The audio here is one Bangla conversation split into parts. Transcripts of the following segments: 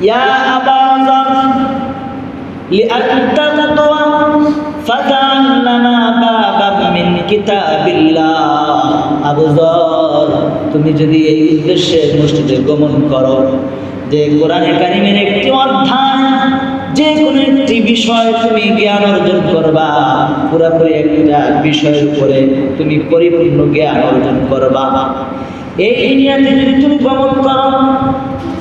ইয়া আবা যার লিআন তাকতুয়া ফাজআল লানা বাবাম মিন কিতাবিল্লাহ। আবু যর, তুমি যদি এই উদ্দেশ্যে মসজিদে গমন করো যে কোরআনে কারিমের একটি অধ্যায়, যে কোনো একটি বিষয় তুমি জ্ঞান অর্জন করবা, পুরোপুরি একটা বিষয়ের উপরে তুমি পরিপূর্ণ জ্ঞান অর্জন করবা, এই নিয়তে যদি তুমি গমন করো,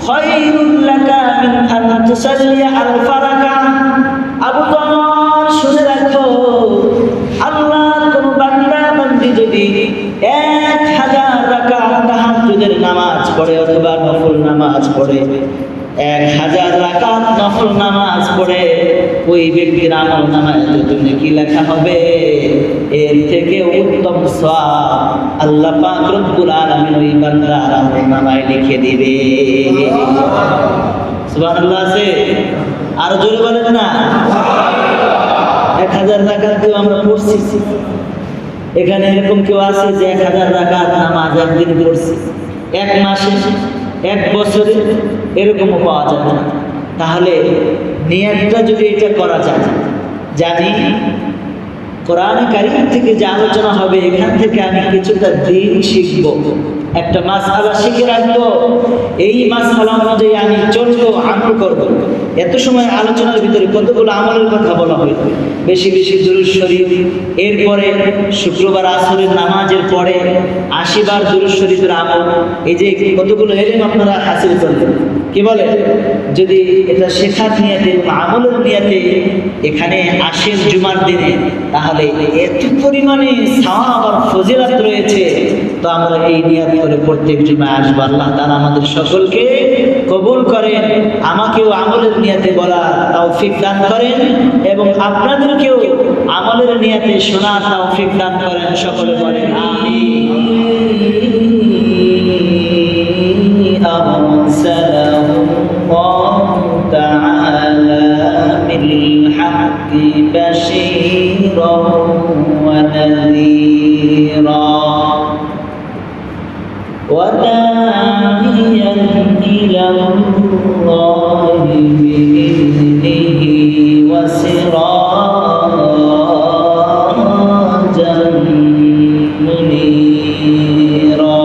খায়রুল লাকা মিন আন তুসাল্লিয়া আলফা রাকাত। আবু যর, শুনে রাখো, আল্লাহর কোন বান্দা বান্দি যদি 1000 রাকাত তাহাজ্জুদের নামাজ পড়ে অথবা নফল নামাজ পড়ে, 1000 রাকাত নফল নামাজ পড়ে, ওই ব্যক্তির আমল নামায় যতটুকু কি লেখা হবে, এর থেকে উত্তম সওয়াব আল্লাহ পাক রব্বুল আলামিন ওই বান্দার আমল নামায় লিখে দিবে। সুবহানাল্লাহ আছে? আর জোরে বলেন না। 1000 রাকাত কেউ আমরা পড়ছি? এখানে এরকম কেউ আছে যে 1000 রাকাত নামাজ একদিন পড়ছি, এক মাসে, এক বছরে? এরকমও পাওয়া যাবে না। তাহলে নিয়তটা যদি এটা করা যায়, জানি কোরআনে কারীম থেকে যে আলোচনা হবে এখান থেকে আমি কিছুটা দিন শিখব, একটা মাসআলা শিখে রাখবো, এই মাসআলা অনুযায়ী আমি চলবো, আমল করব। এত সময় আলোচনার ভিতরে কতগুলো আমলের কথা বলা হলো, বেশি বেশি দুরূদ শরীফ, এরপরে শুক্রবার আসরের নামাজের পরে 80 বার দুরূদ শরীফের আমল, এই যে কতগুলো এলেম আপনারা হাসিল করলেন। কি বলে, যদি এটা শেখার নিয়তে, আমলের নিয়তে এখানে আসেন জুমার দিনে, তাহলে এত পরিমাণে সওয়াব আর ফজিলত রয়েছে। তো আমরা এই নিয়ত করে প্রত্যেক জুমায় আসবো। আল্লাহ তাআলা আমাদের সকলকে কবুল করেন, আমাকেও আমলের নিয়তে বলার তৌফিক দান করেন এবং আপনাদেরকেও আমলের নিয়তে শোনার তৌফিক দান করেন। সকলে বলেন আমিন। আরসালাহু তাআলা বিল হাক্কি বাশীরান ওয়া নাযীরা وداعيا إلى الله بإذنه وسراجا منيرا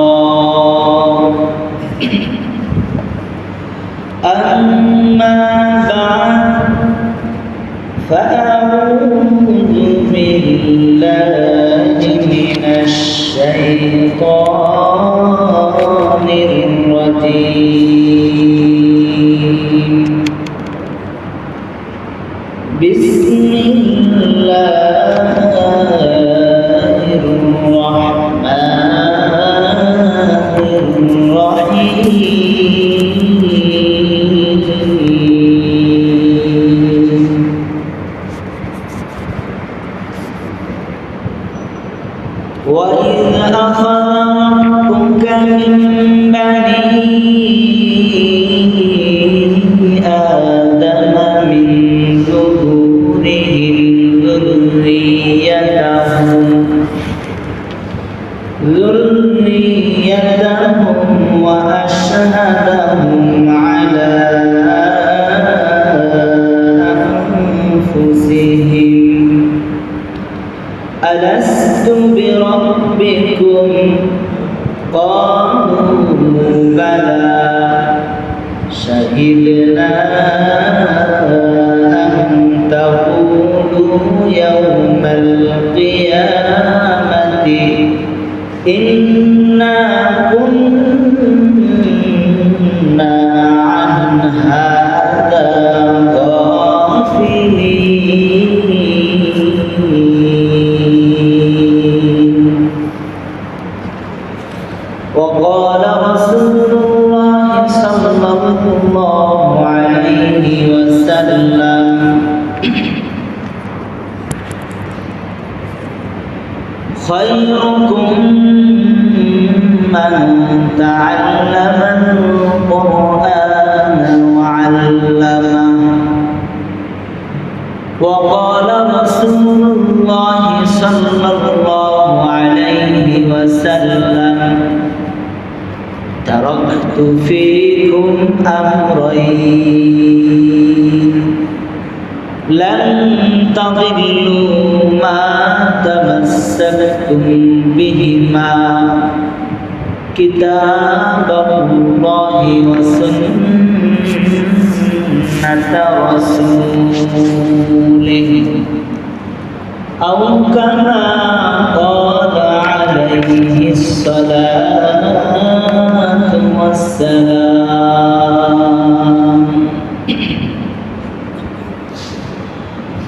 أما بعد فأعوذ بالله من الشيطان الرجيم. بسم الله الرحمن الرحيم. وإذ أخذ ربك من بني آدم من ظهورهم ذريتهم وأشهدهم على أنفسهم ألست بربكم قالوا بلى شهدنا أن تقولوا يوم القيامة إنا كنا عن هذا غافلين. وقال رسول الله صلى الله عليه وسلم خيركم من تعلم القرآن وعلمه. وقال رسول الله صلى الله عليه وسلم تركت فيكم أمرين الخير لن تضلوا ما تمسكتم بهما كتاب الله وسنة رسوله أو كما قال عليه الصلاة والسلام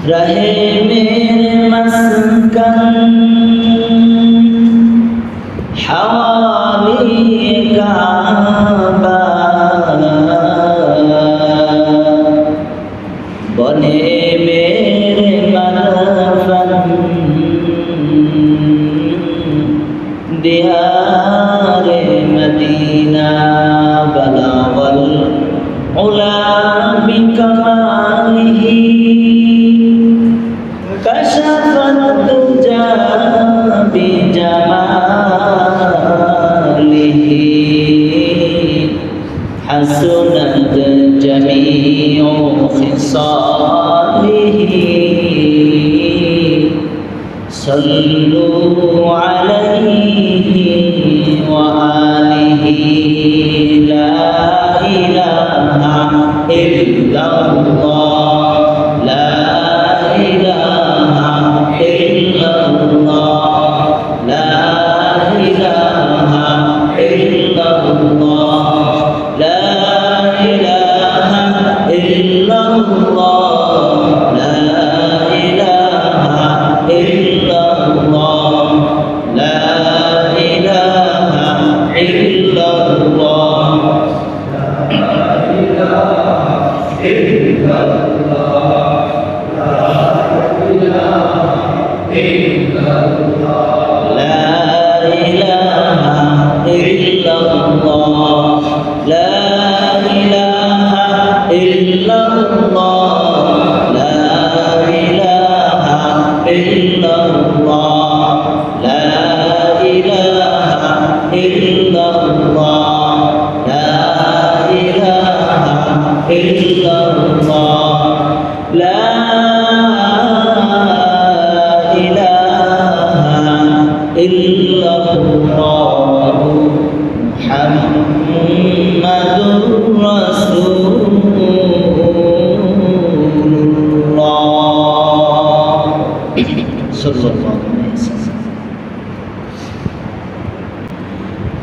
रहे मेरे मस्कन हवाली काबा बने मेरे मनफन दियारे मदीना बलावल उला बिकमालिही कशफ तुजा बिजमालिही हसनत जमीउ खिसालिही सल्लु अलैहि व आलिहि ला इलाहा इल्लल्लाह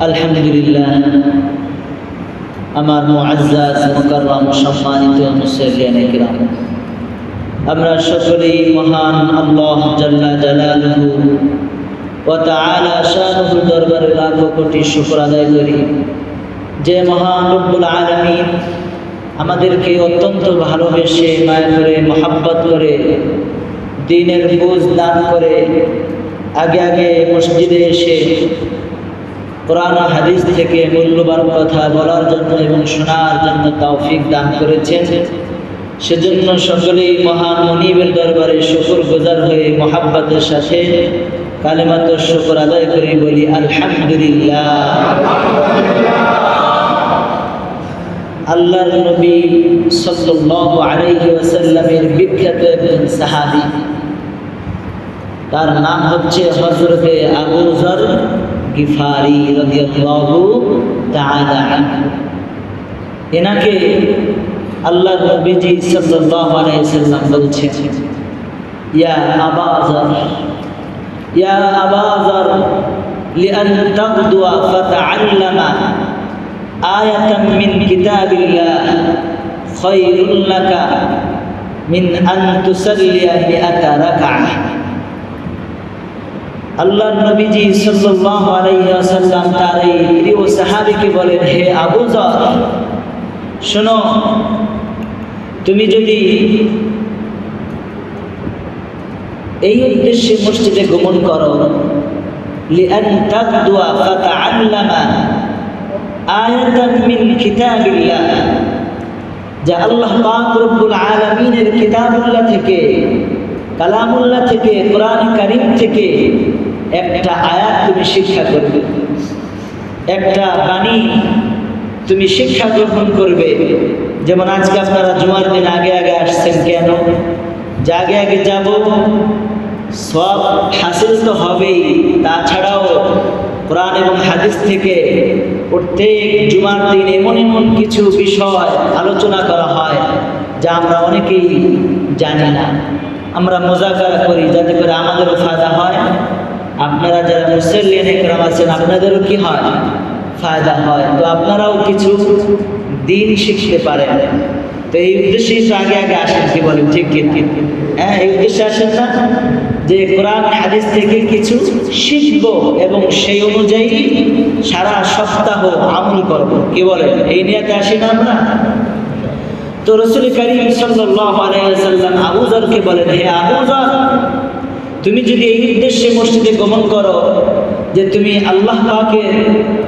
আলহামদুলিল্লাহ আমার মুআজ্জাজ মুকাররম সম্মানিত মুসল্লিয়ানে কিরাম আমরা সকলেই মহান আল্লাহ জাল্লা জালালুহু ওয়া তাআলা শানুহুর দরবারে লাখো কোটি শুকর আদায় করি যে মহান রব্বুল আলামিন আমাদেরকে অত্যন্ত ভালোবেসে মায়া করে মহব্বত করে দ্বীনের বুঝ দান করে আগে আগে মসজিদে এসে কোরআন ও হাদিস থেকে মূল্যবান কথা বলার জন্য এবং শোনার জন্য তৌফিক দান করেছেন সেজন্য সকলেই মহান মুনিবের দরবারে শুকরগুজার হয়ে মহব্বতের সাথে কালিমাতুশ শুকর আদায় করে বলি আলহামদুলিল্লাহ। আল্লাহর নবী সাল্লাল্লাহু আলাইহি ওয়াসাল্লামের বিখ্যাত একজন সাহাবী, তার নাম হচ্ছে হযরতে আবু যর গিফারি রাদিয়াল্লাহু তাআলা আনহু। এনাকে আল্লাহর নবীজি সাল্লাল্লাহু আলাইহি ওয়াসাল্লাম বলছেন, ইয়া আবা যর, ইয়া আবা যর লিআন তাগদুয়া ফাতাআল্লামা আয়াতাম মিন কিতাবিল্লাহ খায়রুল লাকা মিন আন তুসাল্লিয়া মিআতা রাকআহ। আল্লাহর নবীজি সাল্লাল্লাহু আলাইহি ওয়াসাল্লাম তার এই প্রিয় সাহাবীকে বলেন, হে আবু যর, শোনো, তুমি যদি এই উদ্দেশ্যে মসজিদে গমন করো, লিআন তাগদুয়া ফাতাআল্লামা আয়াতান মিন কিতাবিল্লাহ, যা আল্লাহ পাক রব্বুল আলামিনের কিতাবুল্লাহ থেকে, কালামুল্লাহ থেকে, কোরআন কারীম থেকে একটা আয়াত তুমি শিক্ষা করবে, একটা বাণী তুমি শিক্ষা গ্রহণ করবে। যেমন আজকে আপনারা জুমার দিন আগে আগে আসছেন কেন? যে আগে আগে যাব, সব হাসিল তো হবেই, তাছাড়াও কোরআন এবং হাদিস থেকে প্রত্যেক জুমার দিন এমন এমন কিছু বিষয় আলোচনা করা হয় যা আমরা অনেকেই জানি না। আমরা মুযাকারা করি যাতে করে আমাদেরও ফায়দা হয়, আপনারা যারা মুসল্লিয়ান ইকরাম আছেন আপনাদেরও কি হয়, ফায়দা হয়। তো আপনারাও কিছু দিন শিখতে পারেন। তো এই উদ্দেশ্যে আগে আগে আসেন, কি বলেন, ঠিক কি? হ্যাঁ, এই উদ্দেশ্যে আসেন না যে কোরআন হাদিস থেকে কিছু শিখব এবং সেই অনুযায়ী সারা সপ্তাহ আমল করব, কি বলেন? এই নিয়তে আসি না আমরা? তো রাসূল কারীম সাল্লাল্লাহু আলাইহি ওয়াসাল্লাম আবু যরকে বলেন, হে আবু যর, তুমি যদি এই উদ্দেশ্যে মসজিদে গমন করো যে তুমি আল্লাহ পাকের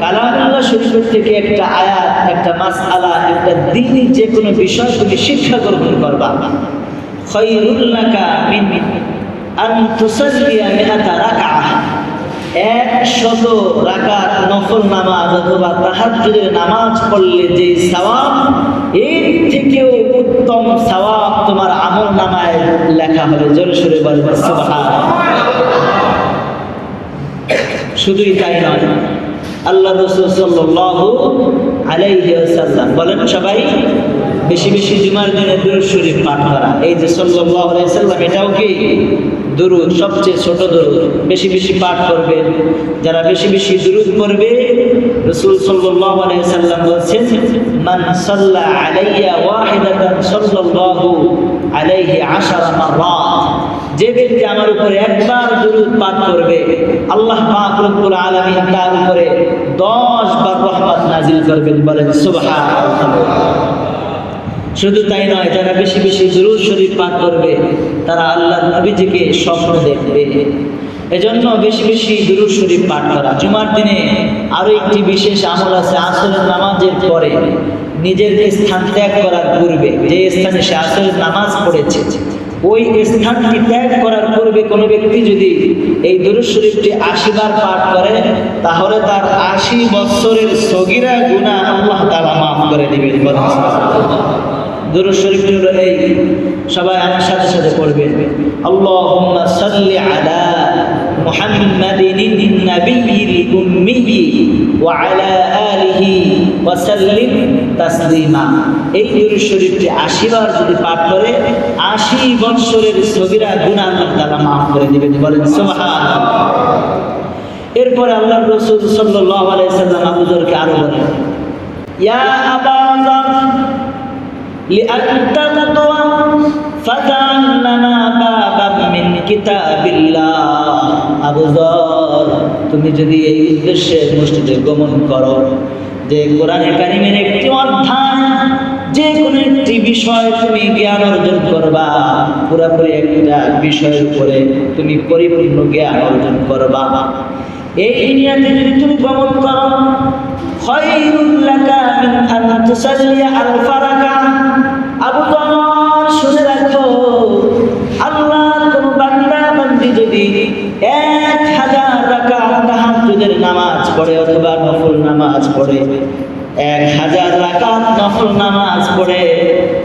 কালামুল্লাহ শরীফের থেকে একটা আয়াত, একটা মাসআলা, একটা দ্বীনি যে কোনো বিষয় তুমি শিক্ষা গ্রহণ করবা, খায়রুল লাকা মিন আন তুসাল্লিয়া মিআতা রাকাআহ, 100 রাকাত নফল নামাজ অথবা তাহাজ্জুদের নামাজ পড়লে যে সওয়াব, এর থেকেও উত্তম সওয়াব তোমার আমল নামায় লেখা হবে। জোরে সোরে বলেন সুবহানাল্লাহ। শুধুই তাই নয়, আল্লাহ রাসূল সাল্লাল্লাহু আলাইহি ওয়াসাল্লাম বলেন, সবাই বেশি বেশি জুমার দিনে দুরূদ শরীফ পাঠ করা। এই যে সাল্লাল্লাহু আলাইহি ওয়াসাল্লাম, এটাও কি দুরূদ, সবচেয়ে ছোট দুরূদ। বেশি বেশি পাঠ করবেন। যারা বেশি বেশি দুরূদ পড়বে, রাসূল সাল্লাল্লাহু আলাইহি ওয়াসাল্লাম বলেছেন, মান সাল্লা আলাইয়া ওয়াহিদাতান সাল্লাল্লাহু আলাইহি 10 মাররাত, যে ব্যক্তি আমার উপরে একবার দুরূদ পাঠ করবে, আল্লাহ পাক রব্বুল আলামিন তার উপরে 10 বার রহমত নাজিল করবেন। বলেন সুবহানাল্লাহ। শুধু তাই নয়, যারা বেশি বেশি দুরূদ শরীফ পাঠ করবে তারা আল্লাহর নবীজিকে স্বপ্ন দেখবে। এজন্য বেশি বেশি দুরূদ শরীফ পাঠ করা। জুমার দিনে আরো একটি বিশেষ আমল আছে, আসরের নামাজের পরে নিজের স্থান ত্যাগ করার পূর্বে, যে স্থানে সে আসরের নামাজ পড়েছে ওই স্থানটি ত্যাগ করার পূর্বে কোনো ব্যক্তি যদি এই দুরূদ শরীফটি 80 বার পাঠ করে, তাহলে তার 80 বছরের সগীরা গুনাহ আল্লাহ তাআলা মাফ করে দিবেন। বলেন দুরূদ শরীফটি হলো এই, সবাই আমার সাথে সাথে পড়বেন, আল্লাহুম্মা সাল্লি আলা মুহাম্মাদিন নাবিয়্যিল উম্মি ওয়া আলা আলিহি ওয়া সাল্লিম তাসলিমা। এই দুরূদ শরীফটি 80 বার যদি পাঠ করে, 80 বছরের সগীরা গুনাহ আল্লাহ তাআলা মাফ করে দিবেন। বলেন সুবহানাল্লাহ। এরপরে আল্লাহর রাসূল সাল্লাল্লাহু আলাইহি ওয়াসাল্লাম আবু যরকে আরো বলেন, ইয়া আবা যর লিআন তাকওয়া ফাতাআল্লামা বাবাম মিন কিতাবিল্লাহ। আবু যর, তুমি যদি এই উদ্দেশ্যে মসজিদে গমন করো যে কোরআনে কারীমের একটি অধ্যায়, যে কোনো একটি বিষয় তুমি জ্ঞান অর্জন করবা, পুরোপুরি একটা বিষয়ের উপরে তুমি পরিপূর্ণ জ্ঞান অর্জন করবা, এই নিয়তে যদি তুমি গমন করো, খায়রুল লাকা মিন আন তুসাল্লিয়া আলফা রাকাত। আবু যর, শুনে রাখো, আল্লাহর কোন বান্দা বান্দি যদি 1000 রাকাত তাহাজ্জুদের নামাজ পড়ে অথবা নফল নামাজ পড়ে, 1000 রাকাত নফল নামাজ পড়ে,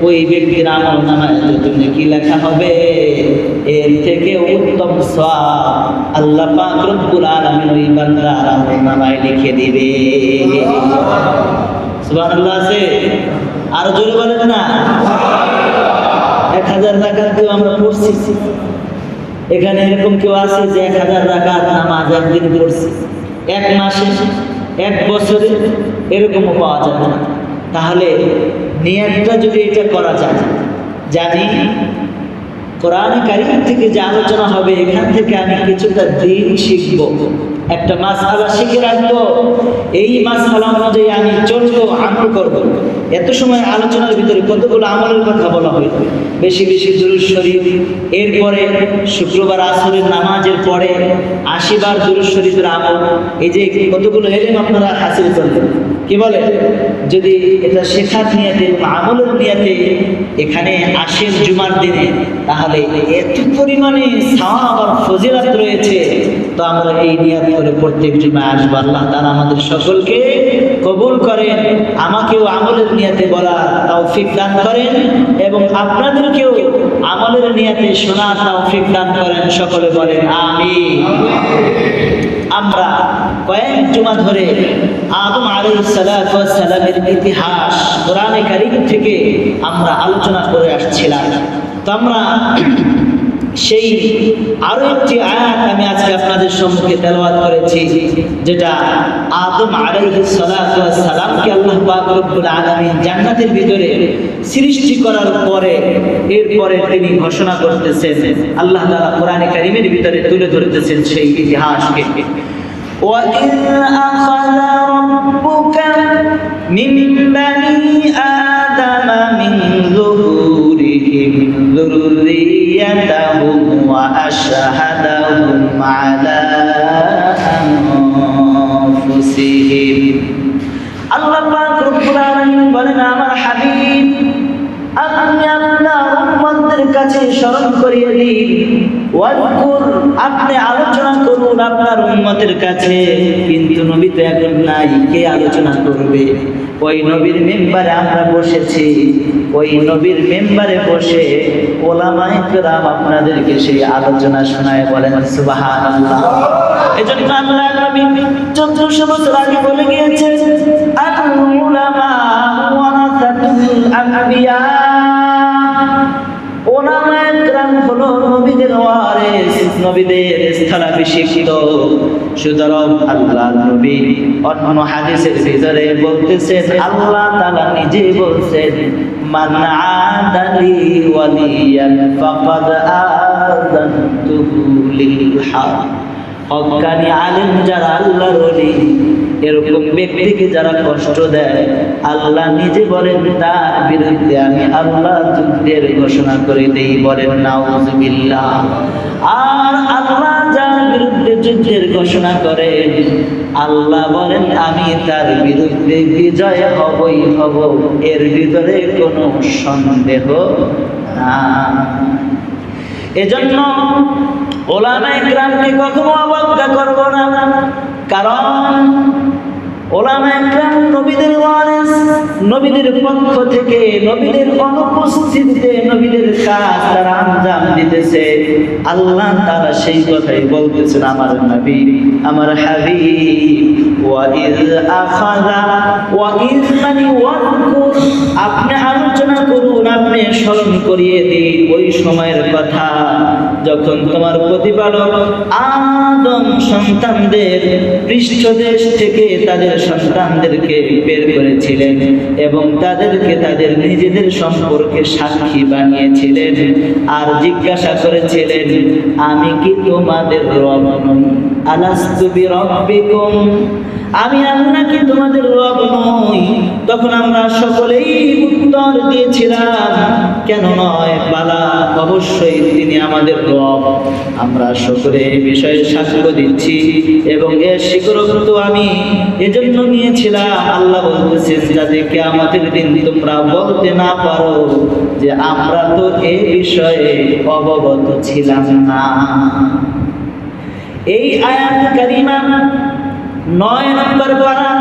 ওই ব্যক্তির আমল নামায় তুমি কি লেখা হবে, এর থেকে উত্তম সওয়াব আল্লাহ পাক রব্বুল আলামিন ওই বান্দার আমল নামায় লিখে দিবে। সুবহানাল্লাহ আছে? আর জোরে বলেন না। 1000 রাকাত কেউ আমরা পড়ছি, এখানে এরকম কেউ আছে যে 1000 রাকাত নামাজ একদিন পড়ছি, 1 মাসে, 1 বছরে, এরকমও পাওয়া যাবে না। তাহলে নিয়তটা যদি এটা করা যায়, জানি কোরআনে কারীম থেকে যে আলোচনা হবে এখান থেকে আমি কিছুটা দিন শিখবো, একটা মাসআলা শিখে রাখবো, এই মাসআলা অনুযায়ী আমি চলবো, আমল করবো। এত সময় আলোচনার ভিতরে কতগুলো আমলের কথা বলা হলো, বেশি বেশি দুরূদ শরীফ, এরপরে শুক্রবার আসরের নামাজের পরে 80 বার দুরূদ শরীফের আমল, এই যে কতগুলো এলেম আপনারা হাসিল করবেন। কি বলে, যদি এটা শেখার নিয়তে, আমলের নিয়তে এখানে আসেন জুমার দিনে, তাহলে এত পরিমাণে সওয়াব আর ফজিলত রয়েছে। তো আমরা এই নিয়ত করে প্রত্যেক জুমায় আসবো। আল্লাহ তাআলা আমাদের সকলকে কবুল করেন, আমাকেও আমলের নিয়তে বলা তৌফিক দান করেন এবং আপনাদেরকেও আমলের নিয়তে শোনার তৌফিক দান করেন। সকলে বলেন আমিন। আমরা কয়েক জুমা ধরে আদম আলাইহিস সালাতু ওয়াস সালামের ইতিহাস কোরআনে কারীম থেকে আমরা আলোচনা করে আসছিলাম। তো আমরা সেই আরো একটি আয়াত আমি আজকে আপনাদের সম্মুখে তেলাওয়াত করেছি, যেটা আদম আলাইহিস সালাতু ওয়াস সালামকে আল্লাহ পাক রব্বুল আলামিন জান্নাতের ভিতরে সৃষ্টি করার পরে এরপরে তিনি ঘোষণা করতেছেন, আল্লাহ তাআলা কোরআনে কারীমের ভিতরে তুলে ধরতেছেন সেই ইতিহাসকে। وَإِذْ أَخَذَ رَبُّكَ مِنْ بَنِي آدَمَ مِنْ ظُهُورِهِمْ ذُرِّيَّتَهُمْ وَأَشْهَدَهُمْ عَلَى أَنفُسِهِمْ। আল্লাহ পাক রব্বুল আলামিন বলেন, আমার হাবিব আপনি আপনার উম্মতদের কাছে স্মরণ করিয়ে দিন, ওয়াজকুর আপনি আলোচনা করুন আপনার উম্মতের কাছে। কিন্তু নবী তো এখন নাই, কে আলোচনা করবে? ওই নবীর মেম্বারে আমরা বসেছি, ওই নবীর মেম্বারে বসে ওলামায়ে কেরাম আপনাদেরকে সেই আলোচনা শোনায়। বলেন সুবহানাল্লাহ। এজন্য আল্লাহ নবী 1400 বছর আগে বলে গিয়েছেন, আল উলামা ওয়ারাসাতুল আনবিয়া। ওলামায়ে কেরাম হলো নবীদের ওয়ারিস, নবীদের স্থলাভিষিক্ত। সুতরাং আল্লাহর নবী অন্য হাদিসের ভিতরে বলতেছেন, আল্লাহ তাআলা নিজে বলছেন, মান আদালি ওয়ালিয়ান ফাকাদ আযানতুহু লিল হক। হক্কানি আলেম যারা আল্লাহর ওলি, এরকম ব্যক্তিকে যারা কষ্ট দেয়, আল্লাহ নিজে বলেন তার বিরুদ্ধে আমি আল্লাহ যুদ্ধের ঘোষণা করে দেই। বলেন নাউযুবিল্লাহ। আর আল্লাহ যার বিরুদ্ধে যুদ্ধের ঘোষণা করেন, আল্লাহ বলেন আমি তার বিরুদ্ধে বিজয় হবই হব, এর ভিতরে কোনো সন্দেহ না। এজন্য ওলামায়ে কেরামকে কখনো অবজ্ঞা করব না, কারণ ওলামায়ে কেরাম নবীদের ওয়ারিস, নবীদের পক্ষ থেকে নবীদের অনুপস্থিতিতে নবীদের কাজ তারা আঞ্জাম দিতেছে। আল্লাহ তাআলা সেই কথাই বলতেছেন, আমার নবী আমার হাবিব ওয়াইজ আখাযা ওয়াইজ মানি ওয়াজকুর, আপনি আলোচনা করুন, আপনি স্মরণ করিয়ে দিন ওই সময়ের কথা যখন তোমার প্রতিপালক আদম সন্তানদের পৃষ্ঠদেশ থেকে তাদের সন্তানদেরকে বের করেছিলেন এবং তাদেরকে তাদের নিজেদের সম্পর্কে সাক্ষী বানিয়েছিলেন আর জিজ্ঞাসা করেছিলেন, আমি কি তোমাদের রব নই? আলাস্তু বিরাব্বিকুম, আমি আল্লাহ কি তোমাদের রব নই? তখন আমরা সকলেই উত্তর দিয়েছিলাম, কেন নয়, বালা, অবশ্যই তিনি আমাদের রব। আমরা সকলে এই বিষয়ে সাক্ষ্য দিচ্ছি এবং এর স্বীকারোক্ত আমি এজন্য নিয়েছিলাম। আল্লাহ বলতেছেন, যাতে কিয়ামতের দিন তোমরা বলতে না পারো যে আমরা তো এই বিষয়ে অবগত ছিলাম না। এই আয়াত কারিমা 9 নম্বর পারা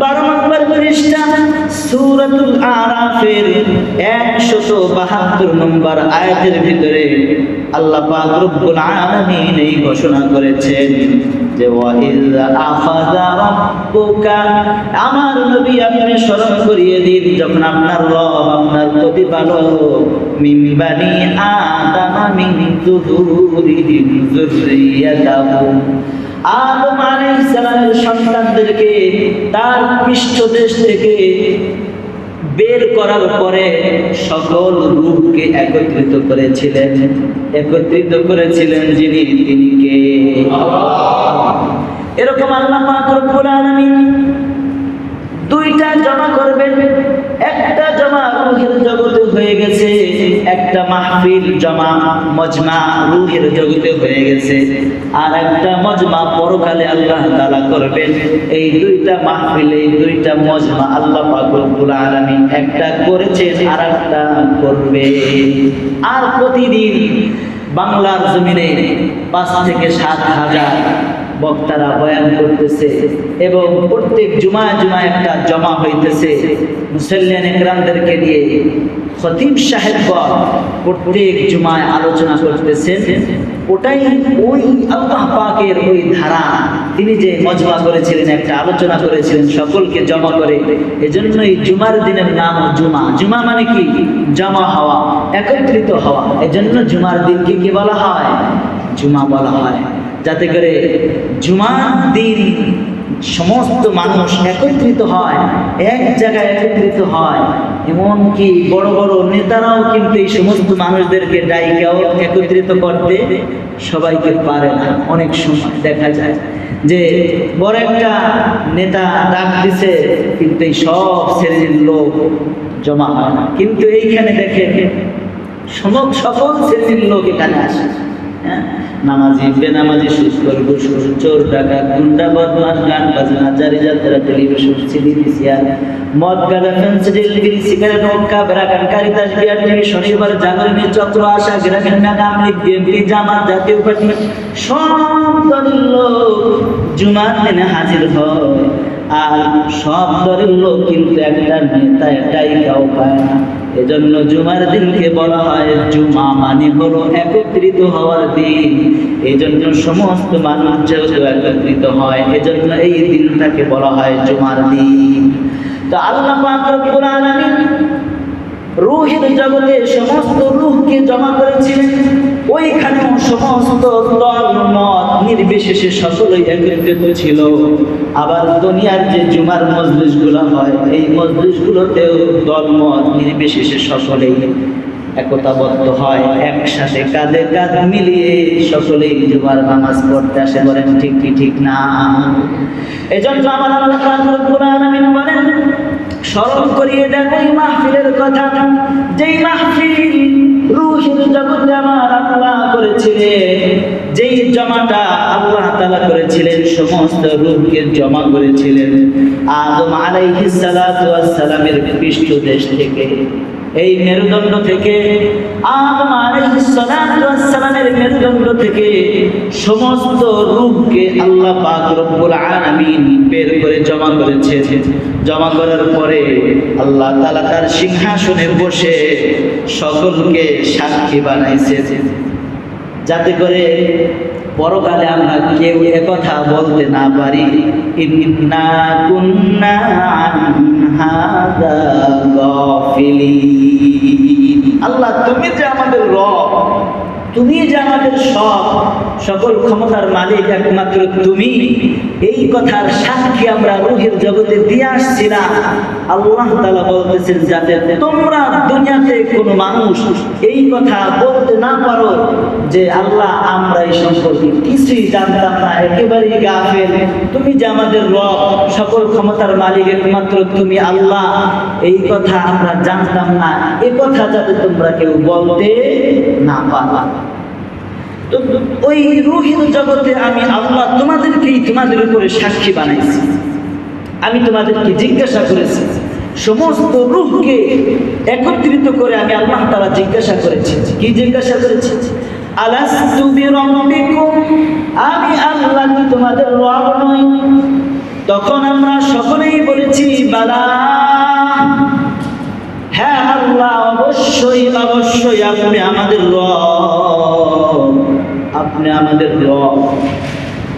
12 নম্বর পৃষ্ঠা সূরাতুল আরাফের 172 নম্বর আয়াতের ভিতরে আল্লাহ পাক রব্বুল আলামিন এই ঘোষণা করেছেন যে ওয়াইজ আখাযা রাব্বুকা, আমার নবী আপনি স্মরণ করিয়ে দিন যখন আপনার রব, আপনার প্রতিপালক মিন বানি আদম মিন যুহুরিহিম যুররিয়াতাহুম, আদম আলাইহিস সালামের সন্তানদেরকে তার পৃষ্ঠদেশ থেকে বের করার পরে সকল রূহকে একত্রিত করেছিলেন যিনি, তিনি কে? এরকম আল্লাহ পাক রব্বুল আলামিন দুইটা জমা করবেন, একটা জমা রূহের জগতে হয়ে গেছে, একটা একটা মাহফিল জমা মজমা রূহের জগতে হয়ে গেছে, আর একটা মজমা পরকালে আল্লাহ তাআলা করবেন। এই দুইটা মাহফিল, এই দুইটা মজমা আল্লাহ পাক রব্বুল আলামিন একটা করেছেন আর একটা করবে। আর প্রতিদিন বাংলার জমিনে 5 থেকে 7 হাজার বক্তারা বয়ান করতেছে এবং প্রত্যেক জুমায় জুমায় একটা জমা হইতেছে মুসল্লিয়ান ইকরামদেরকে নিয়ে। খতিব সাহেবগণ প্রত্যেক জুমায় আলোচনা করতেছেন। ওটাই ওই আল্লাহ পাকের ওই ধারা, তিনি যে মজমা করেছিলেন, একটা আলোচনা করেছিলেন সকলকে জমা করে। এজন্য এই জুমার দিনের নাম জুমা। জুমা মানে কি? জমা হওয়া, একত্রিত হওয়া। এজন্য জুমার দিনকে কি বলা হয়? জুমা বলা হয়। যাতে করে জুমার দিন সমস্ত মানুষ একত্রিত হয়, এক জায়গায় একত্রিত হয়। এমনকি বড় বড় নেতারাও কিন্তু এই সমস্ত মানুষদেরকে ডাইকাও একত্রিত করতে সবাইকে পারে না। অনেক সময় দেখা যায় যে বড় একটা নেতা ডাক দিছে, কিন্তু এই সব শ্রেণীর লোক জমা হয় না। কিন্তু এইখানে দেখেন সকল শ্রেণীর লোক এখানে আসে। নামাজি, বেনামাজি, সুস্থর, ঘুষখোর, চোর, ডাকাত, গুন্ডা, বদমাশ, গান বাজনা, জারি যাত্রা, টেলিভিশন, সিডি, ভিসিআর, মদ, গাঁজা, ফেন্সিডিল, বিড়ি, সিগারেট, হুক্কা, বেড়াকান, কারিতাস, বিয়ার, টিভি, শনিবার, জাগরণী, চক্র, আশা, গ্রামীণ, নাম, বিএনপি, জামাত, জাতীয় পার্টি, সব দলের লোক জুমার দিনে হাজির হয়। আর সব দলের লোক কিন্তু একটা নেতা এটাই কাউ পায় না। এজন্য জুমার দিনকে বলা হয় জুমা, মানে হলো একত্রিত হওয়ার দিন। এজন্য সমস্ত মানুষ যেহেতু একত্রিত হয়, এজন্য এই দিনটাকে বলা হয় জুমার দিন। তো আল্লাহ পাক রব্বুল আলামিন রূহের জগতে সমস্ত রূহকে জমা করেছিলেন। ওইখানেও সমস্ত দল মত নির্বিশেষে সকলেই একত্রিত ছিল। আবার দুনিয়ার যে জুমার মজলিসগুলো হয়, এই মজলিসগুলোতেও দল মত নির্বিশেষে সকলেই একতাবদ্ধ হয়, একসাথে কাঁধে কাঁধ মিলিয়ে সকলেই জুমার নামাজ পড়তে আসে। বলেন ঠিক কি ঠিক না? এজন্য আমার আল্লাহ পাক রব্বুল আলামিন বলেন, স্মরণ করিয়ে দেন ওই মাহফিলের কথা, যেই মাহফিল রূহের জগতে আমার আল্লাহ করেছিলেন, যেই জমাটা আল্লাহ তাআলা করেছিলেন, সমস্ত রূহকে জমা করেছিলেন আদম আলাইহিস সালাতু ওয়াস সালামের পৃষ্ঠদেশ থেকে। এই মেরুদণ্ড থেকে, আদম আলাইহিস সালাতু ওয়াস সালামের মেরুদণ্ড থেকে সমস্ত রূহকে আল্লাহ পাক রব্বুল আলামিন বের করে জমা করেছেন। জমা করার পরে আল্লাহ তাআলা তার সিংহাসনে বসে সকলকে সাক্ষী বানাইছেন, যাতে করে পরকালে আমরা কেউ একথা বলতে না পারি, ইন্না কুন্না আন হাযা গাফিলিন। আল্লাহ, তুমি যে আমাদের রব, তুমি যে আমাদের সব, সকল ক্ষমতার মালিক একমাত্র তুমি, এই কথার সাক্ষী আমরা রূহের জগতে দিয়ে আসছিলাম। আল্লাহ তাআলা বলতেছেন যাতে তোমরা দুনিয়াতে কোনো মানুষ এই কথা বলতে না পারো যে আল্লাহ আমরা এই সম্পর্কে কিছুই জানতাম না, একেবারেই গাফেল। তুমি যে আমাদের রব, সকল ক্ষমতার মালিক একমাত্র তুমি আল্লাহ, এই কথা আমরা জানতাম না, এ কথা যাতে তোমরা কেউ বলতে না পারো। তো ওই রূহের জগতে আমি আল্লাহ তোমাদের উপরে সাক্ষী বানাইছি। আমি তোমাদেরকে জিজ্ঞাসা করেছি, সমস্ত রূহকে একত্রিত করে আমি আল্লাহ তাআলা জিজ্ঞাসা করেছি। কি জিজ্ঞাসা করেছি? আলাস্তু বিরাব্বিকুম, আমি আল্লাহ কি তোমাদের রব নই? তখন আমরা সকলেই বলেছি বালা, হ্যাঁ আল্লাহ, অবশ্যই অবশ্যই আপনি আমাদের রব, আপনি আমাদের রব।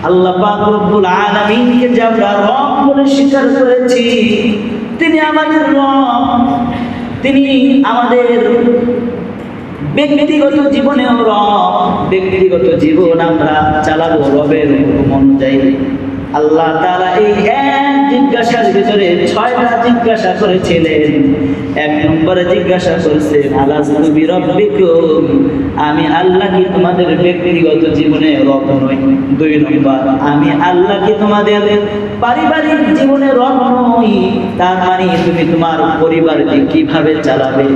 আল্লাহ পাক রব্বুল আলামিনকে যে আমরা রব বলে স্বীকার করেছি, তিনি আমাদের রব, তিনি আমাদের ব্যক্তিগত জীবনেও রব। ব্যক্তিগত জীবন আমরা চালাবো রবের হুকুম অনুযায়ী। আল্লাহ তাআলা এই এক জিজ্ঞাসার ভিতরে 6টা জিজ্ঞাসা করেছিলেন। 1 নম্বরে জিজ্ঞাসা করেছেন আলাস্তু বিরাব্বিকুম, আমি আল্লাহ কি তোমাদের ব্যক্তিগত জীবনে রব নই? 2 নম্বর, আমি আল্লাহ কি তোমাদের পারিবারিক জীবনে রব নই? তার মানে তুমি তোমার পরিবারকে কিভাবে চালাবে,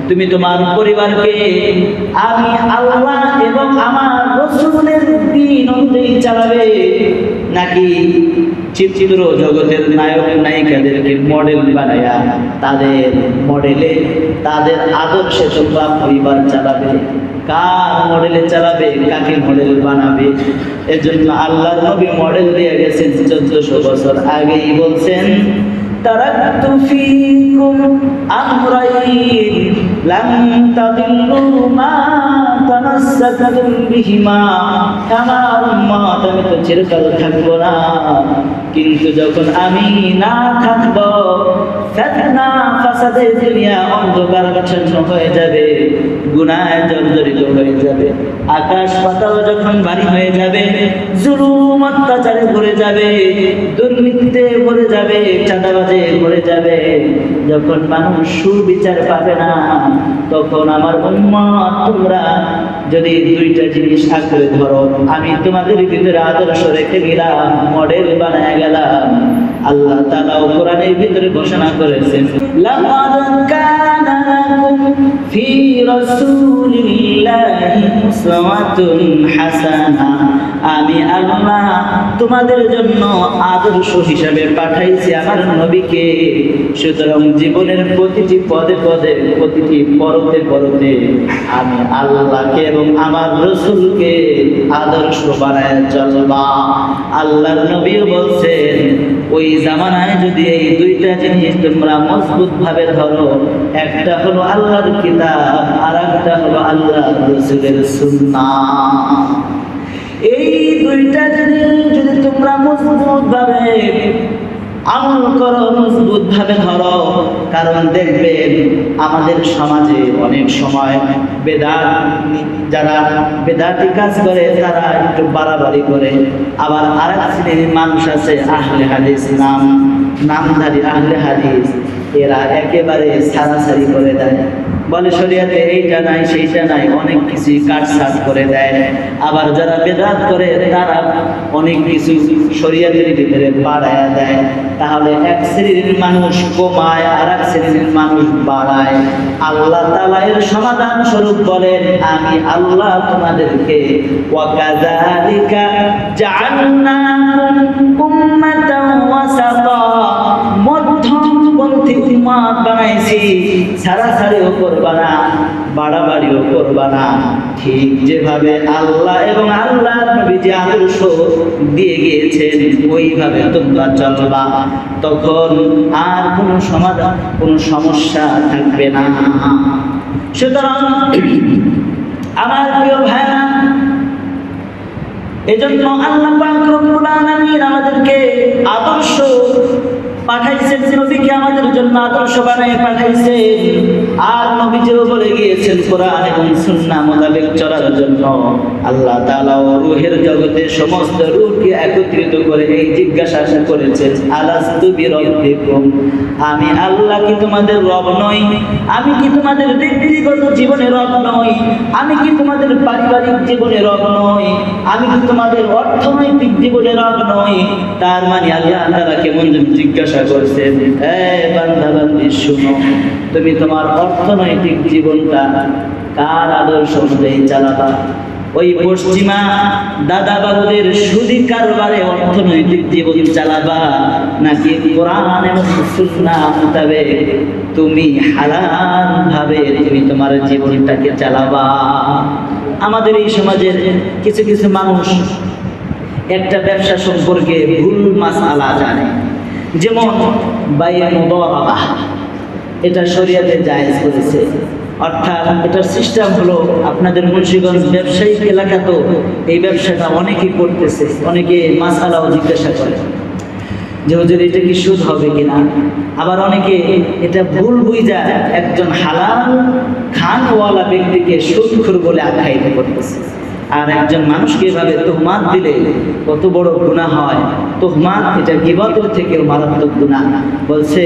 তুমি তোমার পরিবারকে আমি আল্লাহ এবং আমার রাসূলের দ্বীন অনুযায়ী চালাবে, নাকি চিত্র জগতের নায়ক নায়িকাদেরকে মডেল বানায়া তাদের মডেলে তাদের আদর্শে তোমরা পরিবার চালাবে? কার মডেলে চালাবে, কাকে মডেল বানাবে? এজন্য আল্লাহর নবী মডেল দিয়ে গেছেন 1400 বছর আগেই, বলছেন তারাকতু ফীকুম আমরাইন লান তাদিল্লু মা তামাসসাকতুম বিহিমা। আমার উম্মত, আমি তো চিরকাল থাকবো না, কিন্তু যখন আমি না থাকবো ফিতনা ফাসাদে দুনিয়া অন্ধকারাচ্ছন্ন হয়ে যাবে, গুনাহে জর্জরিত হয়ে যাবে, আকাশ পাতাল যখন ভারী হয়ে যাবে, জুলুম অত্যাচারে ভরে যাবে, দুর্নীতিতে ভরে যাবে, চাঁদাবাজে ভরে যাবে, যখন মানুষ সুবিচার পাবে না, তখন আমার উম্মত তোমরা যদি 2টা জিনিস আঁকড়ে ধরো, আমি তোমাদের ভিতরে আদর্শ রেখে গেলাম, মডেল বানায় গেলাম। আল্লাহ তাআলা কোরআনের ভিতরে ঘোষণা করেছেন লাকাদ কানা লাকুম ফি রাসূলিল্লাহি উসওয়াতুন হাসানা, আমি আল্লাহ তোমাদের জন্য আদর্শ হিসাবে পাঠাইছি আমার নবীকে। সুতরাং জীবনের প্রতিটি পদে পদে, প্রতিটি পরতে পরতে আমি আল্লাহকে এবং আমার রাসূলকে আদর্শ বানায় চলবা। আল্লাহর নবীও বলছেন ওই জামানায় যদি এই 2টা জিনিস তোমরা মজবুত ভাবে ধরো, একটা হলো আল্লাহর কিতাব আর একটা হলো আল্লাহর রাসূলের সুন্নাহ, এই 2টা জিনিস যদি তোমরা মজবুত ভাবে আমল করো, মজবুত ভাবে ধরো, কারণ দেখবেন আমাদের সমাজে অনেক সময় যারা বেদাতি কাজ করে তারা একটু বাড়াবাড়ি করে, আবার আরেক শ্রেণীর মানুষ আছে আহলে হাদিস, নামধারী আহলে হাদিস, এরা একেবারে ছাড়াছাড়ি করে দেয়, বলে শরীয়তে এইটা নাই সেইটা নাই, অনেক কিছু কাটছাট করে দেয়। আবার যারা বেদাত করে তারা অনেক কিছু শরীয়তের ভিতরে বাড়ায়া দেয়। তাহলে এক শ্রেণীর মানুষ কমায় আর এক শ্রেণীর মানুষ বাড়ায়। আল্লাহ তাআলা এর সমাধান স্বরূপ বলেন আমি আল্লাহ তোমাদেরকে ওয়াকাযালিকা জাআলনাকুম উম্মাতান ওয়াসাতা, মধ্যমপন্থী উম্মত বানাইছি, ছাড়াছাড়িও করবা না, বাড়াবাড়িও করবা না, ঠিক যেভাবে আল্লাহ এবং আল্লাহর নবী যে আদর্শ দিয়ে গিয়েছেন ওইভাবে তোমরা চলবা, তখন আর কোনো সমাধান, কোনো সমস্যা থাকবে না। সুতরাং আমার প্রিয় ভাইরা, এজন্য আল্লাহ পাক রব্বুল আলামিন আমাদেরকে আদর্শ পাঠাইছেন, নবীকে আমাদের জন্য আদর্শ বানায় পাঠাইছেন। আর নবীজিও বলে গিয়েছেন কোরআন এবং সুন্নাহ মোতাবেক চলার জন্য। আল্লাহ তাআলা রূহের জগতে সমস্ত রূহকে একত্রিত করে এই জিজ্ঞাসা করেছেন আলাস্তু বিরাব্বিকুম, আমি আল্লাহ কি তোমাদের রব নই? আমি কি তোমাদের ব্যক্তিগত জীবনে রব নই? আমি কি তোমাদের পারিবারিক জীবনে রব নই? আমি কি তোমাদের অর্থনৈতিক জীবনে রব নই? তার মানে আল্লাহ তাআলা কেমন জিজ্ঞাসা করছেন, হে বান্দা বান্দি শুনো, তুমি তোমার অর্থনৈতিক জীবনটা কার আদর্শ অনুযায়ী চালাবা? ওই পশ্চিমা দাদা বাবুদের সুদি কারবারে অর্থনৈতিক জীবন চালাবা, নাকি কোরআন এবং সুন্নাহ মোতাবেক তুমি হালাল ভাবে তুমি তোমার জীবনটাকে চালাবা? আমাদের এই সমাজের কিছু কিছু মানুষ একটা ব্যবসা সম্পর্কে ভুল মাসআলা জানে, যেমন বাইয়ে মুদারাবা, এটা শরীয়তে জায়েজ করেছে। অর্থাৎ এটার সিস্টেম হলো, আপনাদের মুন্সিগঞ্জ ব্যবসায়িক এলাকা, তো এই ব্যবসাটা অনেকেই করতেছে, অনেকে মাসআলাও জিজ্ঞাসা করে যে হুজুর এটা কি সুদ হবে কিনা। আবার অনেকে এটা ভুল বুঝা একজন হালাল খানওয়ালা ব্যক্তিকে সুদখোর বলে আখ্যায়িত করতেছে। আর একজন মানুষকে এভাবে তুহমাত দিলে কত বড় গুনাহ হয়। তুহমাত এটা গীবতের থেকেও মারাত্মক গুনাহ। বলছে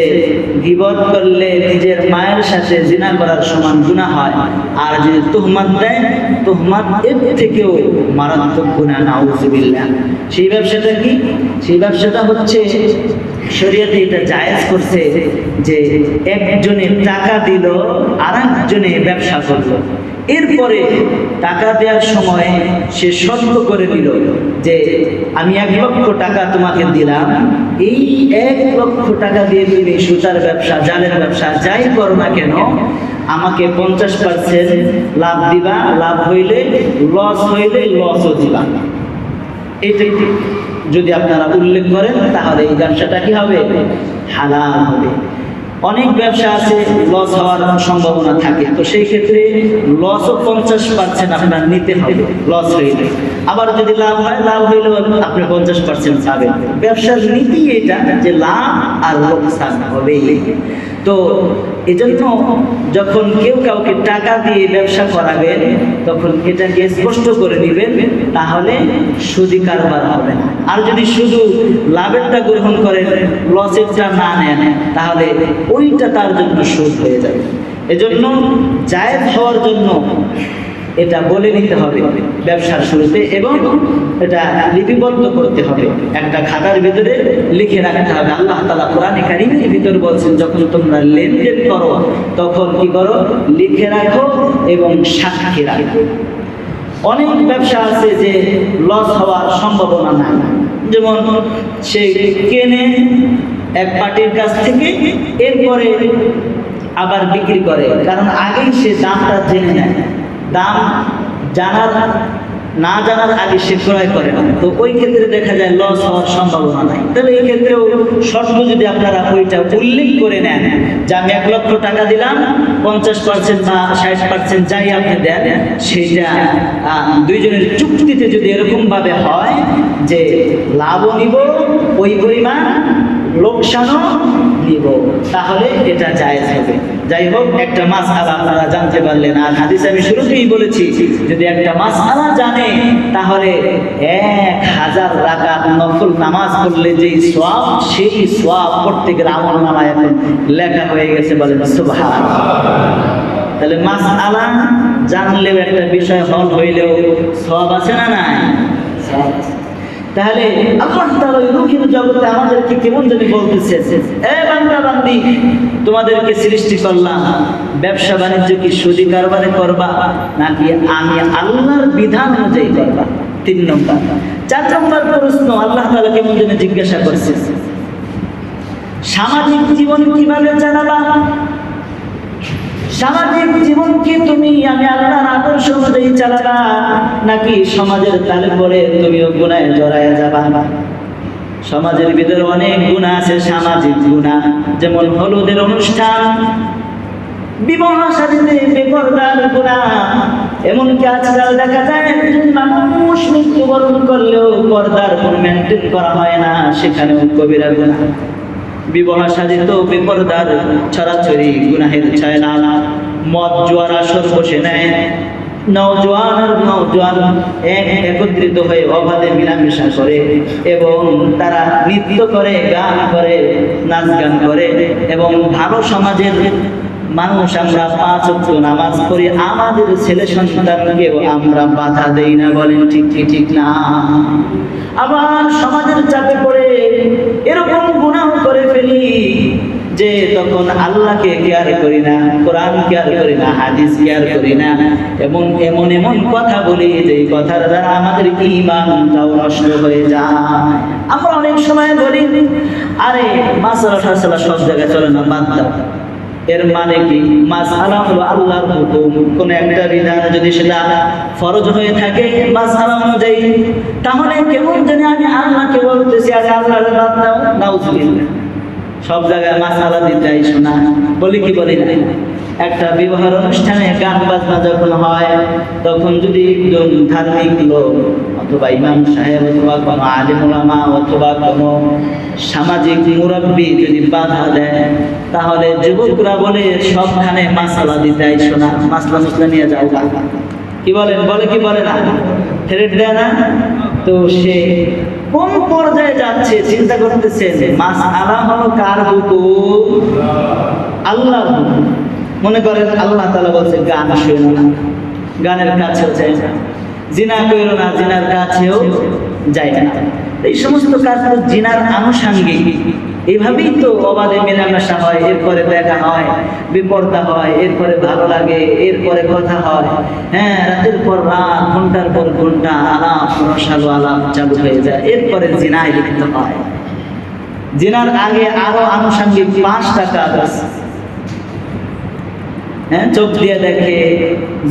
গীবত করলে নিজের মায়ের সাথে জিনা করার সমান গুনাহ হয়, আর যদি তুহমাত দেয়, তুহমাত এর থেকেও মারাত্মক গুনাহ, নাউযুবিল্লাহ। সেই ব্যবসাটা কি? সেই ব্যবসাটা হচ্ছে শরীয়তে এটা জায়েজ করছে যে একজনে টাকা দিল আর একজনে ব্যবসা করলো, এরপরে টাকা দেওয়ার সময় সে শর্ত করে দিল যে আমি 1 লক্ষ টাকা তোমাকে দিলাম, এই 1 লক্ষ টাকা দিয়ে তুমি সুতার ব্যবসা, জালের ব্যবসা যাই করো না কেন, আমাকে 50% লাভ দিবা, লাভ হইলে লস হইলে লসও দিবা। এইটাই যদি আপনারা উল্লেখ করেন তাহলে এই ব্যবসাটা কি হবে? হালাল হবে। অনেক ব্যবসা আছে লস হওয়ার সম্ভাবনা থাকে, তো সেই ক্ষেত্রে লসও 50% আপনার নিতে হবে লস হইলে। আবার যদি লাভ হয়, লাভ হইলেও আপনি 50% পাবেন। ব্যবসার নীতি এটা যে লাভ আর লোকসান হবেই। তো এজন্য যখন কেউ কাউকে টাকা দিয়ে ব্যবসা করাবেন তখন এটাকে স্পষ্ট করে দিবেন, তাহলে সুদি কারবার হবে না। আর যদি শুধু লাভেরটা গ্রহণ করেন, লসেরটা না নেন, তাহলে ওইটা তার জন্য সুদ হয়ে যাবে। এজন্য জায়েজ হওয়ার জন্য এটা বলে নিতে হবে ব্যবসার শুরুতে, এবং এটা লিপিবদ্ধ করতে হবে, একটা খাতার ভিতরে লিখে রাখতে হবে। আল্লাহ তাআলা কোরআনে কারীমের ভিতরে বলছেন যখন তোমরা লেনদেন করো তখন কি করো? লিখে রাখো এবং সাক্ষী রাখো। অনেক ব্যবসা আছে যে লস হওয়ার সম্ভাবনা নাই, যেমন সে কেনে এক পার্টির কাছ থেকে, এরপরে আবার বিক্রি করে, কারণ আগেই সে দামটা জেনে নেয়, দাম না জানার আগে সে ক্রয় করে না, তো ওই ক্ষেত্রে দেখা যায় লস হওয়ার সম্ভাবনা নাই। তাহলে এই ক্ষেত্রেও শর্ত যদি আপনারা ওইটা উল্লেখ করে নেন যে আমি 1 লক্ষ টাকা দিলাম, 50% বা 60% যাই আপনি দেন, সেটা দুইজনের চুক্তিতে যদি এরকম ভাবে হয় যে লাভও নিব ওই পরিমাণ, লোকসানও নিব, তাহলে এটা জায়েজ হবে। যাই হোক, একটা মাসআলা আপনারা জানতে পারলেন। আর হাদিস আমি শুরুতেই বলেছি, যদি একটা মাসআলা জানে তাহলে 1000 রাকাত নফল নামাজ পড়লে যেই সওয়াব, সেই সওয়াব প্রত্যেকের আমলনামায় এখন লেখা হয়ে গেছে। বলেন সুবহানাল্লাহ। তাহলে মাসআলা জানলেও একটা বিষয় হল হইলেও সওয়াব আছে না নাই? তাহলে আল্লাহ তাআলা এই রূহের জগতে আমাদেরকে কেমন জানি বলতেছে, এ বান্দা বান্দি, তোমাদেরকে সৃষ্টি করলাম, ব্যবসা বাণিজ্য কি সুদি কারবারে করবা নাকি আমি আল্লাহর বিধান অনুযায়ী করবা? 3 নম্বর। 4 নম্বর প্রশ্ন আল্লাহ তাআলা কেমন জানি জিজ্ঞাসা করছে, সামাজিক জীবন কিভাবে চালাবা? সামাজিক জীবন কি তুমি আমি আল্লাহর আদর্শ অনুযায়ী চালাবা, নাকি সমাজের তালে পড়ে তুমিও গুনাহে জড়ায়া যাবা? সমাজের ভিতরে অনেক গুনাহ আছে, সামাজিক গুনাহ, যেমন হলুদের অনুষ্ঠান, বিবাহ শাদীতে বেপরদার গুনাহ। এমনকি আজকাল দেখা যায় মানুষ মৃত্যুবরণ করলেও পর্দার কোনো মেনটেন করা হয় না, সেখানেও কবিরা গুনাহ। বিবাহ শাদীতেও বেপরদার ছড়াছড়ি, গুনাহের ছায়া। মদ জুয়ার আসর বসে নেয়, নওজোয়ান আর নওজোয়ান একত্রিত হয়ে অবাধে মিলামেশা করে এবং তারা নৃত্য করে, গান করে, নাচ গান করে। এবং ভালো সমাজের মানুষ আমরা 5 ওয়াক্ত নামাজ পড়ি, আমাদের ছেলে সন্তানকেও আমরা বাধা দেই না। বলেন ঠিক না? আবার সমাজের চাপে পড়ে এরকম গুনাহ করে ফেলি যে তখন আল্লাহকে কেয়ার করি না, কোরআন কেয়ার করি না, হাদিস কেয়ার করি না, এবং এমন কথা বলি যে কথার দ্বারা আমাদের ঈমানটাও নষ্ট হয়ে যায়। আমরা অনেক সময় বলি, আরে মাসালা ফাসালা সব জায়গায় চলে না, বাদ দাও। এর মানে কি? মাসআলা হলো আল্লাহর হুকুম, কোন একটা বিধান যদি সেটা ফরজ হয়ে থাকে মাসআলা অনুযায়ী, তাহলে কেমন জানি আমি আল্লাহকে বলতেছি আরে আল্লাহর বাদ দাও। নাউজুবিল্লাহ। সব জায়গায় মাসআলা দিতেই শোনা, বলি কি বলি না? একটা বিবাহের অনুষ্ঠানে গান বাজনা যখন হয়, তখন যদি একজন ধার্মিক লোক অথবা ইমাম সাহেব অথবা কোনো আলেম ওলামা অথবা কোনো সামাজিক মুরব্বী যদি বাধা দেয়, তাহলে যুবকরা বলে সবখানে মাসআলা দিতেই শোনা, মাসলা নিয়ে যাও। কি বলেন, বলে কি বলে না, থ্রেট দেয় না? তো সে কোন পর্যায়ে যাচ্ছে চিন্তা করতেছেন, মাসআলা হলো কার হুকুম? আল্লাহর হুকুম। মনে করেন আল্লাহ তাআলা বলছে গান শুনো না, গানের কাছেও যায় না, জিনা করো না, জিনার কাছেও যায় না। এই সমস্ত কাজ তো জিনার আনুষঙ্গিক। এইভাবেই তো অবাধে মেলামেশা হয়, এরপরে দেখা হয়, বিপর্দা হয়, এরপরে ভালো লাগে, এরপরে কথা হয়। হ্যাঁ, রাতের পর রাত, ঘন্টার পর ঘন্টা আলাপ, রসালো আলাপ চালু হয়ে যায়, এরপরে জিনায় লিপ্ত হয়। জিনার আগে আরো আনুষঙ্গিক 5টা কাজ আছে। হ্যাঁ, চোখ দিয়ে দেখে,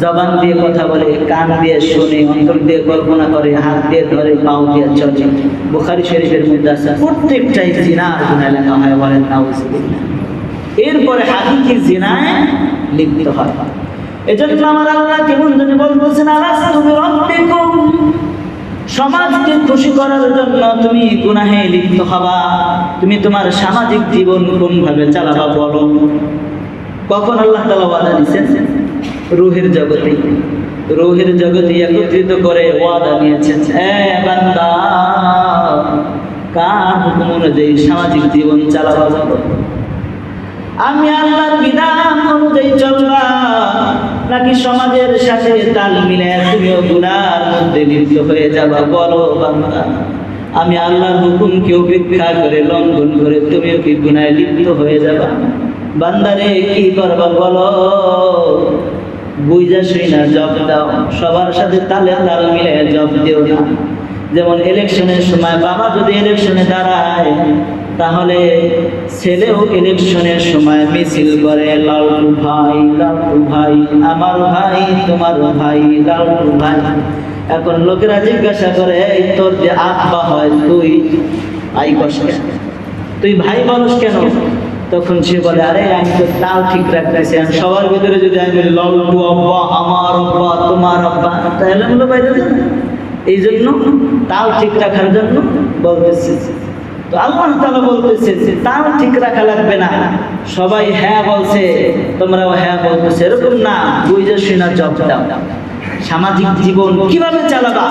জবান দিয়ে কথা বলে, কান দিয়ে শুনে, অন্তর দিয়ে কল্পনা করে, হাত দিয়ে ধরে, পাও দিয়ে চলে। বুখারী শরীফের মধ্যে আছে প্রত্যেকটাই জিনার গুনাহ লেখা হয়, বলেন নাউজুবিল্লাহ। এরপরে হাকিকি জিনায় লিপ্ত হয়। এজন্য আমার আল্লাহ কেমন জানি বলতেছেন, আলাস্তু বিরাব্বিকুম, সমাজকে খুশি করার জন্য তুমি গুনাহে লিপ্ত হবা। তুমি তোমার সামাজিক জীবন কোনভাবে চালাবা বলো। কখন আল্লাহ তাআলা ওয়াদা দিয়েছেন? রূহের জগতে, রূহের জগতে একত্রিত করে ওয়াদা নিয়েছেন, বান্দা কার হুকুম অনুযায়ী সামাজিক জীবন চালাবা বলো। আমি আল্লাহর বিধান অনুযায়ী চলবা, নাকি সমাজের সাথে তাল মিলিয়ে তুমিও গুনার মধ্যে লিপ্ত হয়ে যাবা বলো বান্দা। আমি আল্লাহর হুকুমকে উপেক্ষা করে, লঙ্ঘন করে তুমিও কি গুনায় লিপ্ত হয়ে যাবা? বান্দারে কি করবা বলো? বুঝা শুই না জব দাও, সবার সাথে তালে তাল মিলে জব দিও না। যেমন ইলেকশনের সময় বাবা যদি ইলেকশনে দাঁড়ায়, তাহলে ছেলেও ইলেকশনের সময় মিছিল করে, লালটু ভাই, লালটু ভাই, আমার ভাই, তোমার ভাই, লালটু ভাই। এখন লোকেরা জিজ্ঞাসা করে, তোর যে আব্বা হয় তুই আই কস কেন, তুই ভাই বলস কেন? তখন সে বলে, আরে আমি তো তাল ঠিক রাখতেছি, সবার ভিতরে যদি আমি লালটু আব্বা, আমার আব্বা, তোমার আব্বা, তাহলে বলো বাইরে। এই জন্য তাল ঠিক রাখার জন্য বলতেছে। তো আল্লাহ তাআলা বলতেছে যে তাল ঠিক রাখা লাগবে না, সবাই হ্যাঁ বলছে তোমরাও হ্যাঁ বলতেছে, এরকম না, বুঝে শুনে জব দাও। সামাজিক জীবন কিভাবে চালাবা,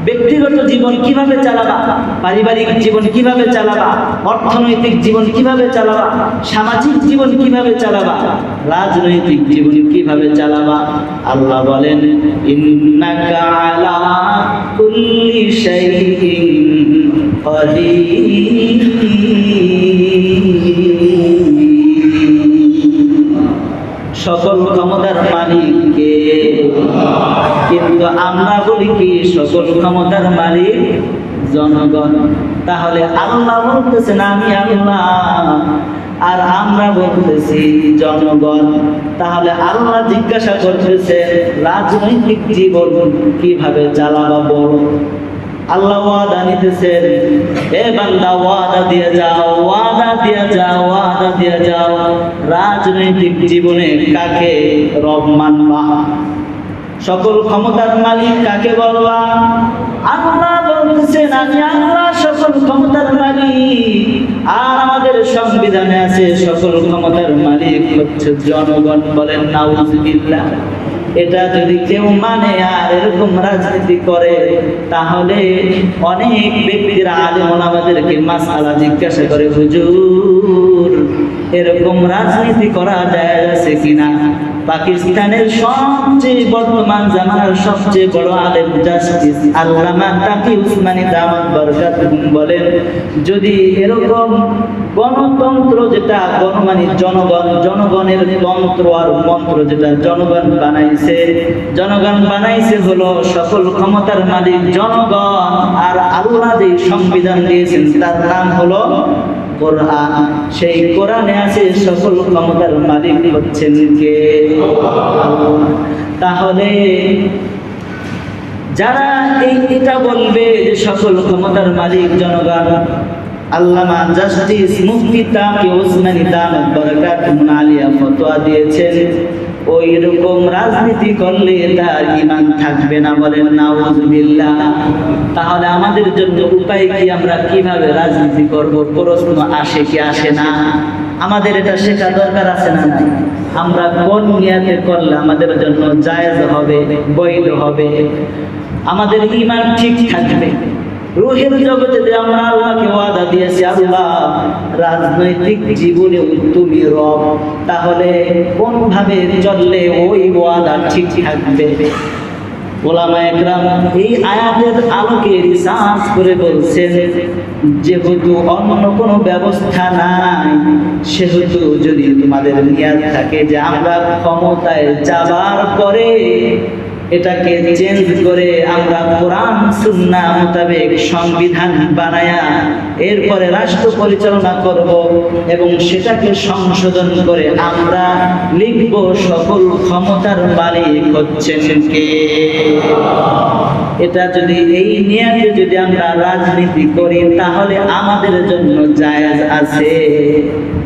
ব্যক্তিগত জীবন কিভাবে চালাবা, পারিবারিক জীবন কিভাবে চালাবা, অর্থনৈতিক জীবন কিভাবে চালাবা, সামাজিক জীবন কিভাবে চালাবা, রাজনৈতিক জীবন কিভাবে চালাবা, আল্লাহ বলেন ইন্নাকা আলা কুল্লি শাইইন কাদির। সকল ক্ষমতার মালিক কে? কিন্তু আমরা বলি কি সকল ক্ষমতার মালিক জনগণ। তাহলে আল্লাহ বলতেছেন আমি আল্লাহ, আর আমরা বলতেছি জনগণ। তাহলে আল্লাহ জিজ্ঞাসা করতেছেন রাজনৈতিক জীবন কিভাবে চালাবা বল। আল্লাহ ওয়াদা নিতেছেন, এ বান্দা ওয়াদা দিয়ে যাও, ওয়াদা দিয়ে যাও, ওয়াদা দিয়ে যাও। রাজনৈতিক জীবনে কাকে রব মানবা? সকল ক্ষমতার মালিক কাকে বলবা? আল্লাহ বলতেছেন আমি আল্লাহ সকল ক্ষমতার মালিক। আর আমাদের সংবিধানে আছে সকল ক্ষমতার মালিক হচ্ছে জনগণ। বলেন নাউজুবিল্লাহ। এটা যদি কেউ মানে আর এরকম রাজনীতি করে, তাহলে অনেক ব্যক্তিরা আলেম ওলামাদেরকে মাসআলা জিজ্ঞাসা করে, হুজুর এরকম রাজনীতি করা যায় আছে কিনা? পাকিস্তানের সবচেয়ে বর্তমান জামানার সবচেয়ে বড় আলেম জাস্টিস আল্লামা তাকি উসমানী দামাত বরকাতুহুম বলেন, যদি এরকম গণতন্ত্র যেটা মানে জনগণ, জনগণের তন্ত্র আর মন্ত্র যেটা জনগণ বানাইছে, জনগণ বানাইছে হলো সকল ক্ষমতার মালিক জনগণ। আর আল্লাহ যে সংবিধান দিয়েছেন তার নাম হলো কোরআন। সেই কোরআনে আছে সকল ক্ষমতার মালিক হচ্ছেন কে? তাহলে যারা এটা বলবে যে সকল ক্ষমতার মালিক জনগণ, আল্লামা জাস্টিস মুফতি তাকি উসমানী দামাত বরকাতুহুম আলিয়া ফতোয়া দিয়েছেন, ওই রকম রাজনীতি করলে তার ঈমান থাকবে না, বলেন নাউযুবিল্লাহ। তাহলে আমাদের জন্য উপায় কি? আমরা কিভাবে রাজনীতি করব? প্রশ্ন আসে কি আসে না? আমাদের এটা শেখা দরকার আছে না নাই? আমরা কোন নিয়তে করলে আমাদের জন্য জায়েজ হবে, বৈধ হবে, আমাদের ঈমান ঠিক থাকবে। রূহের জগতে যে আমরা আল্লাহকে ওয়াদা দিয়েছি, আল্লাহ রাজনৈতিক জীবনে তুমি রব, তাহলে কোন ভাবে চললে ওই ওয়াদা ঠিক থাকবে? ওলামায়ে কেরাম এই আয়াতের আলোকে রিসার্চ করে বলছেন, যেহেতু অন্য কোনো ব্যবস্থা নাই, সেহেতু যদি তোমাদের নিয়ত থাকে যে আমরা ক্ষমতায় যাবার পরে এটাকে চেঞ্জ করে আমরা কোরআন সুন্নাহ মোতাবেক সংবিধান বানায়া এরপরে রাষ্ট্র পরিচালনা করব এবং সেটাকে সংশোধন করে আমরা লিখব সকল ক্ষমতার মালিক হচ্ছেন কে। এটা যদি এই নিয়তে যদি আমরা রাজনীতি করি তাহলে আমাদের জন্য জায়েজ আছে।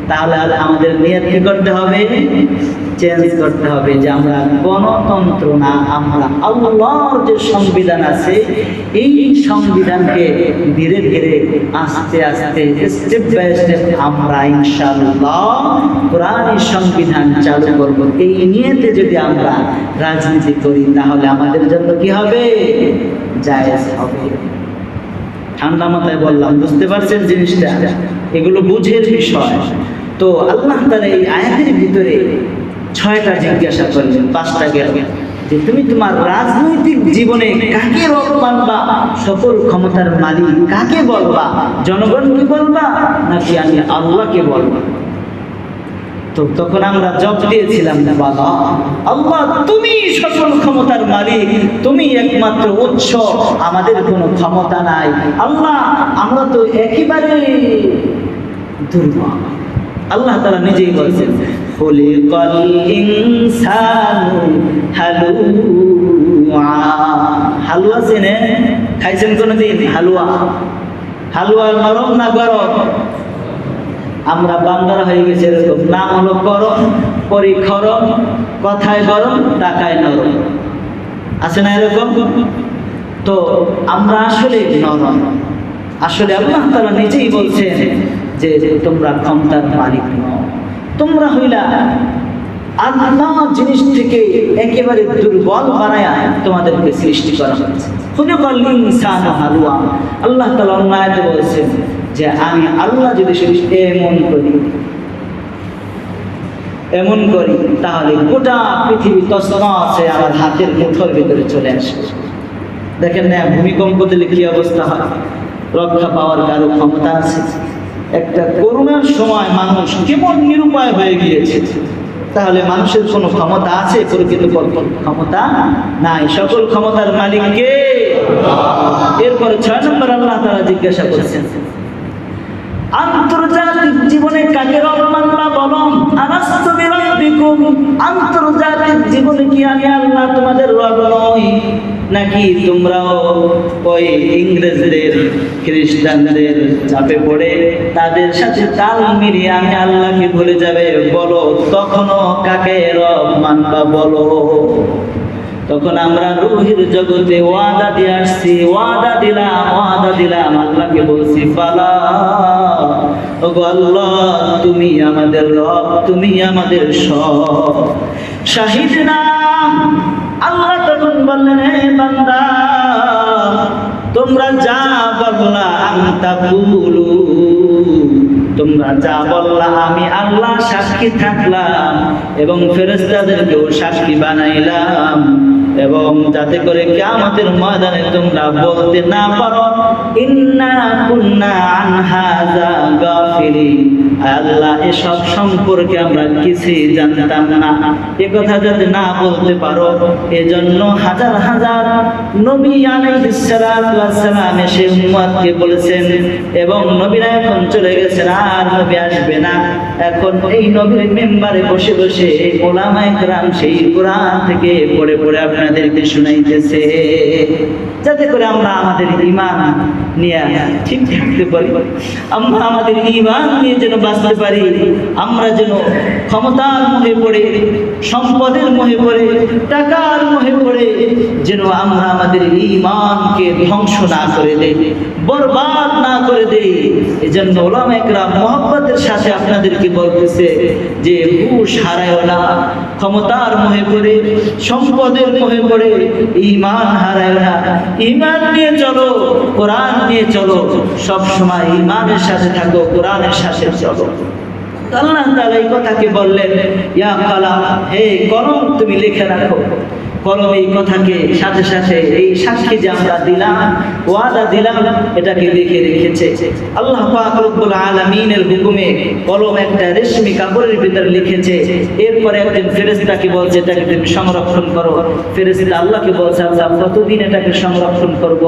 তাহলে আমাদের নিয়ত কি করতে হবে? চেঞ্জ করতে হবে যে আমরা গণতন্ত্র না, আমরা আল্লাহর যে সংবিধান আছে এই সংবিধানকে ধীরে ধীরে আস্তে আস্তে স্টেপ বাই স্টেপ আমরা ইনশাআল্লাহ কোরআনের সংবিধান চালু করব। এই নিয়তে যদি আমরা রাজনীতি করি তাহলে আমাদের জন্য কি হবে? জায়েজ হবে। ঠান্ডা মাথায় বললাম, বুঝতে পারছেন জিনিসটা? এগুলো বুঝের বিষয়। তো আল্লাহ তাআলা এই আয়াতের ভিতরে 6টা জিজ্ঞাসা করলেন, 5টা গেল যে তুমি তোমার রাজনৈতিক জীবনে কাকে রব মানবা, সকল ক্ষমতার মালিক কাকে বলবা, জনগণকে বলবা নাকি আমি আল্লাহকে বলবা? তো তখন আমরা জবাব দিয়েছিলাম, বাবা আল্লাহ তুমি সকল ক্ষমতার মালিক, তুমি একমাত্র উৎস, আমাদের কোনো ক্ষমতা নাই। আল্লাহ আমরা তো একেবারে দুর্বল। আল্লাহ তাআলা নিজেই বলেছেন, খুলিকাল ইনসানু হালুয়া। হালুয়া চেনে? খাইছেন কোনদিন হালুয়া? হালুয়া নরম না গরম? আমরা বান্দারা হয়ে গেছে এরকম, নাম হলো গরম, পরিখরম, কথায় গরম, টাকায় নরম, আছে না এরকম? তো আমরা আসলে নরম। আসলে আল্লাহ তাআলা নিজেই বলছেন যে তোমরা ক্ষমতার মালিক নও, তোমরা হইলা আল্লাহ জিনিস থেকে একেবারে দুর্বল বানায়া তোমাদেরকে সৃষ্টি করা হয়েছে। খুলিকাল ইনসানু হালুয়া। আল্লাহ তাআলা অন্য আয়াতে বলেছেন যে আমি আল্লাহ যদি এমন করি তাহলে গোটা পৃথিবী তছনছ আমার হাতের মুঠোর ভিতরে চলে আসবে। দেখেন না ভূমিকম্প দিলে কি অবস্থা হয়? রক্ষা পাওয়ার কারো ক্ষমতা আছে? একটা করোনার সময় মানুষ কেমন নিরুপায় হয়ে গিয়েছে, তাহলে মানুষের কোনো ক্ষমতা আছে? প্রকৃত ক্ষমতা নাই। সকল ক্ষমতার মালিক কে? এরপরে 6 নম্বর আল্লাহ তাআলা জিজ্ঞাসা করেছেন, আন্তর্জাতিক জীবনে কাকে রব মানলা বলো? আলাস্তু বিরাব্বিকুম। আন্তর্জাতিক জীবনে কি আমি আল্লাহ তোমাদের রব নই? নাকি তোমরাও ওই ইংরেজদের, খ্রিস্টানদের চাপে পড়ে তাদের সাথে তাল মিলিয়ে আমি আল্লাহকে ভুলে যাবে? বলো তখনও কাকে রব মানবা বলো? তখন আমরা রূহের জগতে ওয়াদা দিয়ে আসছি, ওয়াদা দিলাম আল্লাহকে বলছি, ফালা ওগো আল্লাহ তুমি আমাদের রব, তুমি আমাদের সব। শাহিদনা। আল্লাহ তখন বললেন, হে বান্দা তোমরা যা বললা আনতা কুলু, তোমরা যা বললা আমি আল্লাহ সাক্ষী থাকলাম এবং ফেরেশতাদেরকেও সাক্ষী বানাইলাম, এবং যাতে করে কিয়ামতের ময়দানে তোমরা বলতে না পারো ইন্না কুন্না আন হাযা গাফিলিন, আল্লাহ এসব সম্পর্কে আমরা কিছুই জানতাম না, এ কথা যাতে না বলতে পারো এজন্য হাজার হাজার নবী আলাইহিস সালাতু ওয়াস সালাম এসে উম্মতকে বলেছেন, এবং নবীরা এখন চলে গেছেন, আর নবী আসবে না। এখন এই নবীর মিম্বারে বসে বসে উলামায়ে কেরাম সেই কোরআন থেকে পড়ে পড়ে আপনাদেরকে শুনাইতেছে, যাতে করে আমরা আমাদের ঈমান নিয়ে ঠিক থাকতে পারি, আমরা আমাদের ঈমান নিয়ে যেন বাঁচতে পারি, আমরা যেন ক্ষমতার মোহে পড়ে, সম্পদের মোহে পড়ে, টাকার মোহে পড়ে যেন আমরা আমাদের ঈমানকে ধ্বংস না করে দেই, বরবাদ না করে দেই। এজন্য উলামায়ে কেরাম মহব্বতের সাথে আপনাদেরকে বলতেছে যে হুঁশ হারায়ও না, ক্ষমতার মোহে পড়ে, সম্পদের মোহে পড়ে ঈমান হারায়ও না। ঈমান নিয়ে চলো, কোরআন নিয়ে চলো, সব সময় ঈমানের সাথে থাকো, কোরআনের সাথে চলো। আল্লাহ তাআলা এই কথাকে বললেন, ইয়া কালাম, হে কলম তুমি লিখে রাখো। কলম এই কথাকে সাথে সাথে এই সাক্ষী যে আমরা দিলাম, ওয়াদা দিলাম, এটাকে লিখে রেখেছে। আল্লাহ পাক রব্বুল আলামিনের হুকুমে কলম একটা রেশমি কাপড়ের ভিতর লিখেছে। এরপরে একজন ফেরেশতাকে বলছে এটাকে তুমি সংরক্ষণ করো। ফেরেশতা আল্লাহকে বলছে আল্লাহ কতদিন এটাকে সংরক্ষণ করব?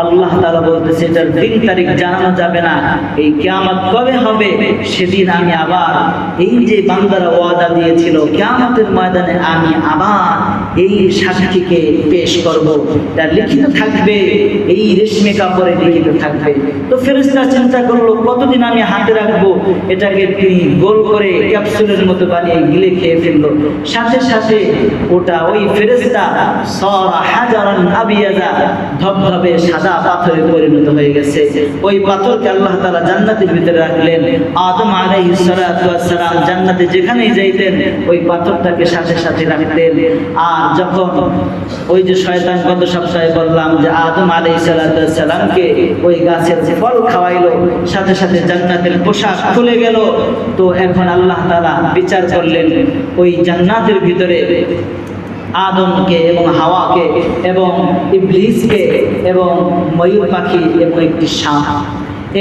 আল্লাহ তাআলা বলতেছে এটার দিন তারিখ জানানো যাবে না, এই কিয়ামত কবে হবে সেদিন আমি আবার এই যে বান্দারা ওয়াদা দিয়েছিল কিয়ামতের ময়দানে আমি আবার এই সাক্ষীকে পেশ করব, তার লিখিত থাকবে, এই রেশমি কাপড়ে লিখিত থাকবে। তো ফেরেশতা চিন্তা করলো কতদিন আমি হাতে রাখবো, এটাকে তিনি গোল করে ক্যাপসুলের মতো বানিয়ে গিলে খেয়ে ফেললো। সাথে সাথে ওটা ওই ফেরেশতা সারা হাজারান আবিয়াদা, ধবধবে সাদা পাথরে পরিণত হয়ে গেছে। ওই পাথরকে আল্লাহ তাআলা জান্নাতের ভিতরে রাখলেন। আদম আলাইহিস সালাতু ওয়াস সালাম জান্নাতে যেখানেই যাইতেন ওই পাথরটাকে সাথে সাথে রাখতেন। আর যখন ওই যে শয়তান গত সপ্তাহে বললাম যে আদম আলাইহিস সালাতু ওয়াস সালামকে ওই গাছের ফল খাওয়াইলো, সাথে সাথে জান্নাতের পোশাক খুলে গেল। তো এখন আল্লাহ তাআলা বিচার করলেন ওই জান্নাতের ভিতরে আদমকে এবং হাওয়াকে এবং ইবলিসকে এবং ময়ূর পাখি এবং একটি সাপ,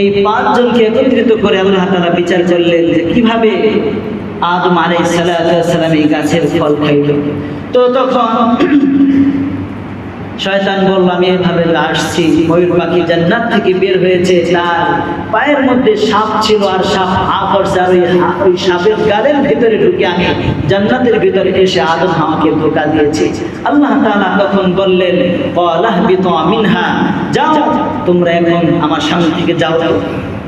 এই পাঁচজনকে একত্রিত করে আল্লাহ তাআলা বিচার করলেন যে কিভাবে আদম আলাইহিস সালাতু ওয়াস সালাম এই গাছের ফল খাইল। তো তখন শয়তান বলল আমি এভাবে আসছি, ময়ূর পাখি জান্নাত থেকে বের হয়েছে, তার পায়ের মধ্যে সাপ ছিল আর সাপ হা করছে, আর ওই সাপের গালের ভিতরে ঢুকে আমি জান্নাতের ভিতরে এসে আদম হাওয়াকে ধোঁকা দিয়েছি। আল্লাহ তাআলা তখন বললেন ওয়ালাহবিতু মিনহা, যাও তোমরা এখন আমার সামনে থেকে যাও।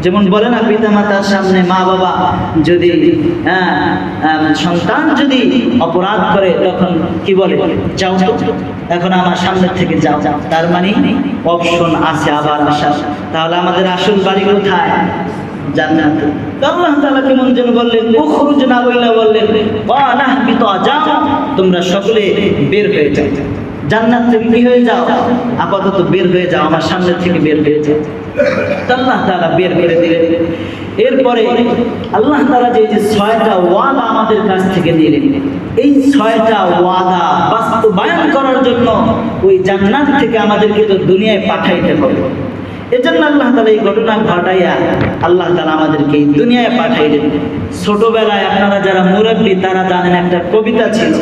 যেমন বলে না পিতা মাতার সামনে মা বাবা যদি সন্তান যদি অপরাধ করে তখন কি বলে, যাও এখন আমার সামনে থেকে যাও। তার মানে অপশন আছে আবার আসার। তাহলে আমাদের আসল বাড়ি কোথায়? জান্নাতে। আল্লাহ তাআলা কেমন যেন বললেন উখরুজ না বইলা বললেন ওয়ালাহবিতু, যাও তোমরা সকলে বের হয়ে যাও, জান্নাত থেকে কি হয়ে যাও, আপাতত বের হয়ে যাও, আমার সামনে থেকে বের হয়ে যাও। আল্লাহ তাআলা বের করে দিলেন। এরপরে আল্লাহ তাআলা যে 6টা ওয়াদা আমাদের কাছ থেকে নিলেন, এই 6টা ওয়াদা বাস্তবায়ন করার জন্য ওই জান্নাত থেকে আমাদেরকে তো দুনিয়ায় পাঠাইতে হবে। এজন্য আল্লাহ তাআলা এই ঘটনা ঘটাইয়া আল্লাহ তাআলা আমাদেরকে এই দুনিয়ায় পাঠাইলেন। ছোটবেলায় আপনারা যারা মুরব্বী তারা জানেন একটা কবিতা ছিল,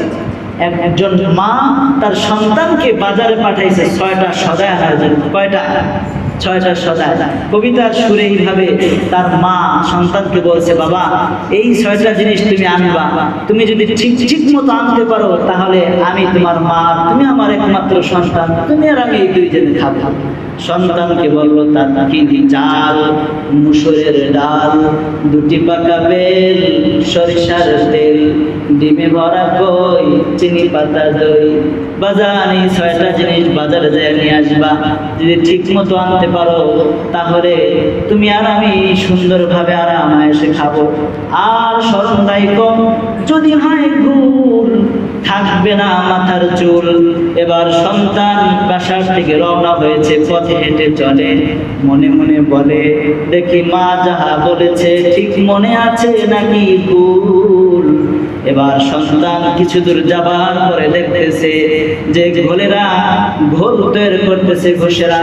একজন মা তার সন্তানকে বাজারে পাঠাইছে 6টা সদাই আনার জন্য। কয়টা? 6টা সদাই। কবিতার সুরে এইভাবে তার মা সন্তানকে বলছে বাবা এই 6টা জিনিস তুমি আনবা, তুমি যদি ঠিক মতো আনতে পারো তাহলে আমি তোমার মা, তুমি আমার একমাত্র সন্তান, তুমি আর আমি এই দুইজনে খাবো। সন্তানকে বলল তাকিনি চাল, মুসুরের ডাল, 2টি পাকা বেল, সরিষার তেল, ডিমে ভরা কই, চিনি পাতা দই। বাজার এই 6টা জিনিস বাজারে যায় নিয়ে আসবা, যদি ঠিক মতো আনতে পারো তাহলে তুমি আর আমি সুন্দরভাবে আরাম এসে খাবো। আর স্মরণ রাখো যদি হয় ভুল থাকবে না মাথার চুল। এবার সন্তান বাসার থেকে রওনা হয়েছে, পথে হেঁটে চলে, মনে মনে বলে দেখি মা যাহা বলেছে ঠিক মনে আছে নাকি ভুল। এবার সন্তান কিছু দূর যাবার পরে দেখতেছে যে ঘোলেরা ঘোল বের করতেছে, ঘোষেরা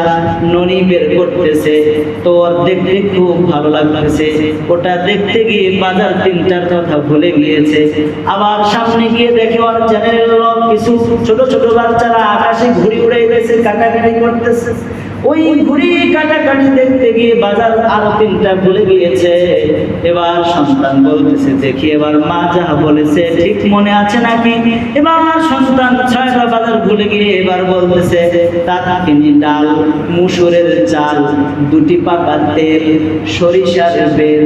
ননি বের করতেছে। তো ওর দেখতে খুব ভালো লাগতেছে, ওটা দেখতে গিয়ে বাজার 3টার কথা ভুলে গিয়েছে। আবার সামনে গিয়ে দেখে ওর চ্যানেলের লোক কিছু ছোট ছোট বাচ্চারা আকাশে ঘুড়ি উড়াইতেছে, কাটাকাটি করতেছে। ওই ঘুড়ি কাটাকাটি দেখতে গিয়ে বাজার আরো 3টা ভুলে গিয়েছে। এবার সন্তান বলতেছে দেখি এবার মা যাহা বলেছে ঠিক মনে আছে নাকি। এবার সন্তান 6টা বাজার ভুলে গিয়ে এবার বলতেছে তাতকিনি ডাল, মুসুরের চাল, 2টি পাকা তেল, সরিষার বেল,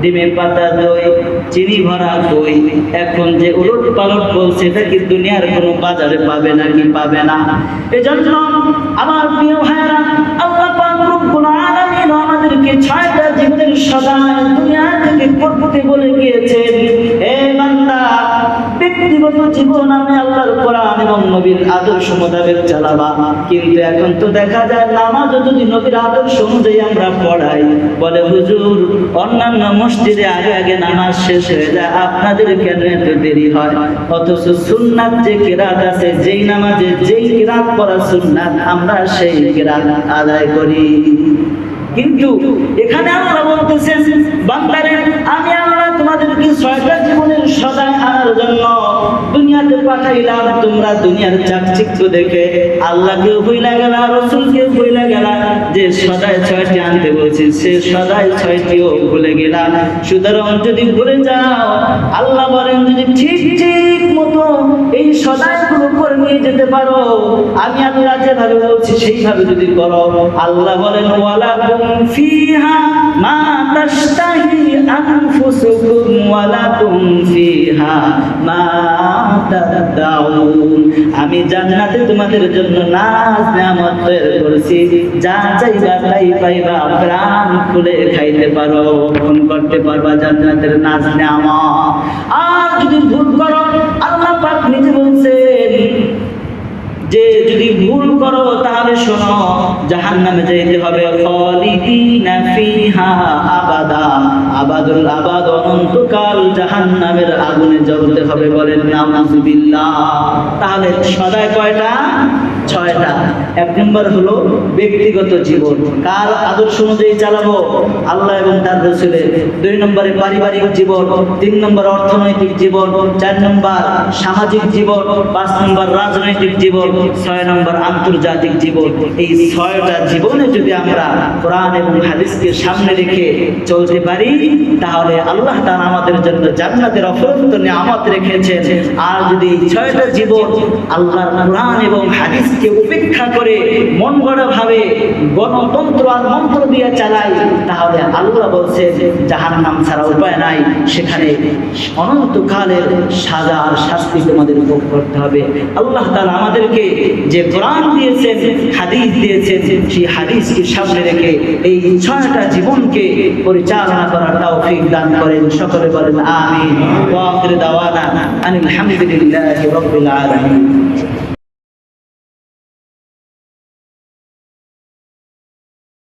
ডিমে পাতা দই, চিনি ভরা দই। এখন যে উলট পালট বলছে এটা কি দুনিয়ার কোনো বাজারে পাবে নাকি পাবে না? এজন্য আমার প্রিয় ভাইরা, আল্লাহ পাক রব্বুল আলামিন আমাদেরকে 6টা জীবনের সদাই দুনিয়া থেকে করতে বলে গিয়েছেন, হে বান্দা ব্যক্তিগত জীবন আমি আল্লাহর কোরআন এবং নবীর আদর্শ মোতাবেক চালাবা। কিন্তু এখন তো দেখা যায় নামাজও যদি নবীর আদর্শ অনুযায়ী আমরা পড়াই, বলে হুজুর অন্যান্য মসজিদে আগে আগে নামাজ শেষ হয়ে যায়, আপনাদের কেন এত দেরি হয়? অথচ সুন্নাত যে কিরাত আছে, যেই নামাজে যেই কিরাত পড়া সুন্নাত, আমরা সেই কিরাত আদায় করি। কিন্তু এখানে আল্লাহ বলতেছেন, বান্দারে আমি আল্লাহ তোমাদেরকে 6টা জীবনের সদাই আনার জন্য দুনিয়াতে পাঠাইলাম। তোমরা দুনিয়ার চাকচিক্য দেখে আল্লাহকে ভুলে গেলা, রাসূলকে ভুলে গেলা। যে সদাই 6টি আনতে বলছি সে সদাই 6টিও ভুলে গেলা। সুতরাং যদি ভুলে যাও, আল্লাহ বলেন যদি ঠিক ঠিক মতো এই সদাইগুলো করে নিয়ে যেতে পারো, আমি আল্লাহ যেভাবে বলছি সেইভাবে যদি করো, আল্লাহ বলেন ওয়ালাকুম ফিহা মা তাশতাহি আনফুসুকুম ওয়ালাকুম ফিহা মা তাদাউন। আমি জান্নাতে তোমাদের জন্য নাজ নেয়ামত তৈরি করেছি, যা চাইবা তাই পাইবা, প্রাণ খুলে খাইতে পারো, ভোগ করতে পারবা জান্নাতের নাজ নেয়ামত। আর যদি ভুল করো, আল্লাহ পাক নিজে বলছেন যে যদি ভুল করো তাহলে শোনো জাহান্নামে যেতে হবে, খালিদিনা ফিহা আবাদা, আবাদুল আবাদ, অনন্তকাল জাহান্নামের আগুনে জ্বলতে হবে। বলেন নাউযুবিল্লাহ। তাহলে সদাই কয়টা? 6টা। 1 নম্বর হলো ব্যক্তিগত জীবন, কার আদর্শ অনুযায়ী চালাবো? আল্লাহ এবং তার রাসূলের। 2 নম্বরে পারিবারিক জীবন, 3 নম্বর অর্থনৈতিক জীবন, 4 নম্বর সামাজিক জীবন, 5 নম্বর রাজনৈতিক জীবন, 6 নম্বর আন্তর্জাতিক জীবন। এই 6টা জীবনে যদি আমরা কোরআন এবং হাদিসকে সামনে রেখে চলতে পারি, তাহলে আল্লাহ তাআলা আমাদের জন্য জান্নাতের অফুরন্ত নিয়ামত রেখেছেন। আর যদি এই 6টা জীবন আল্লাহর কোরআন এবং হাদিসকে উপেক্ষা করে মন গড়া ভাবে গণতন্ত্র আর মন্ত্র দিয়ে চালাই, তাহলে আল্লাহ বলছেন জাহান্নাম ছাড়া উপায় নাই, সেখানে অনন্তকালের সাজা আর শাস্তি তোমাদের ভোগ করতে হবে। আল্লাহ তাআলা আমাদেরকে যে কোরআন দিয়েছেন, হাদিস দিয়েছেন, সেই হাদিসকে সামনে রেখে এই 6টা জীবনকে পরিচালনা করার তৌফিক দান করেন। সকলে বলেন আমিন। ওয়া আখিরু দাওয়ানা আনিল হামদুলিল্লাহি রাব্বিল আলামিন।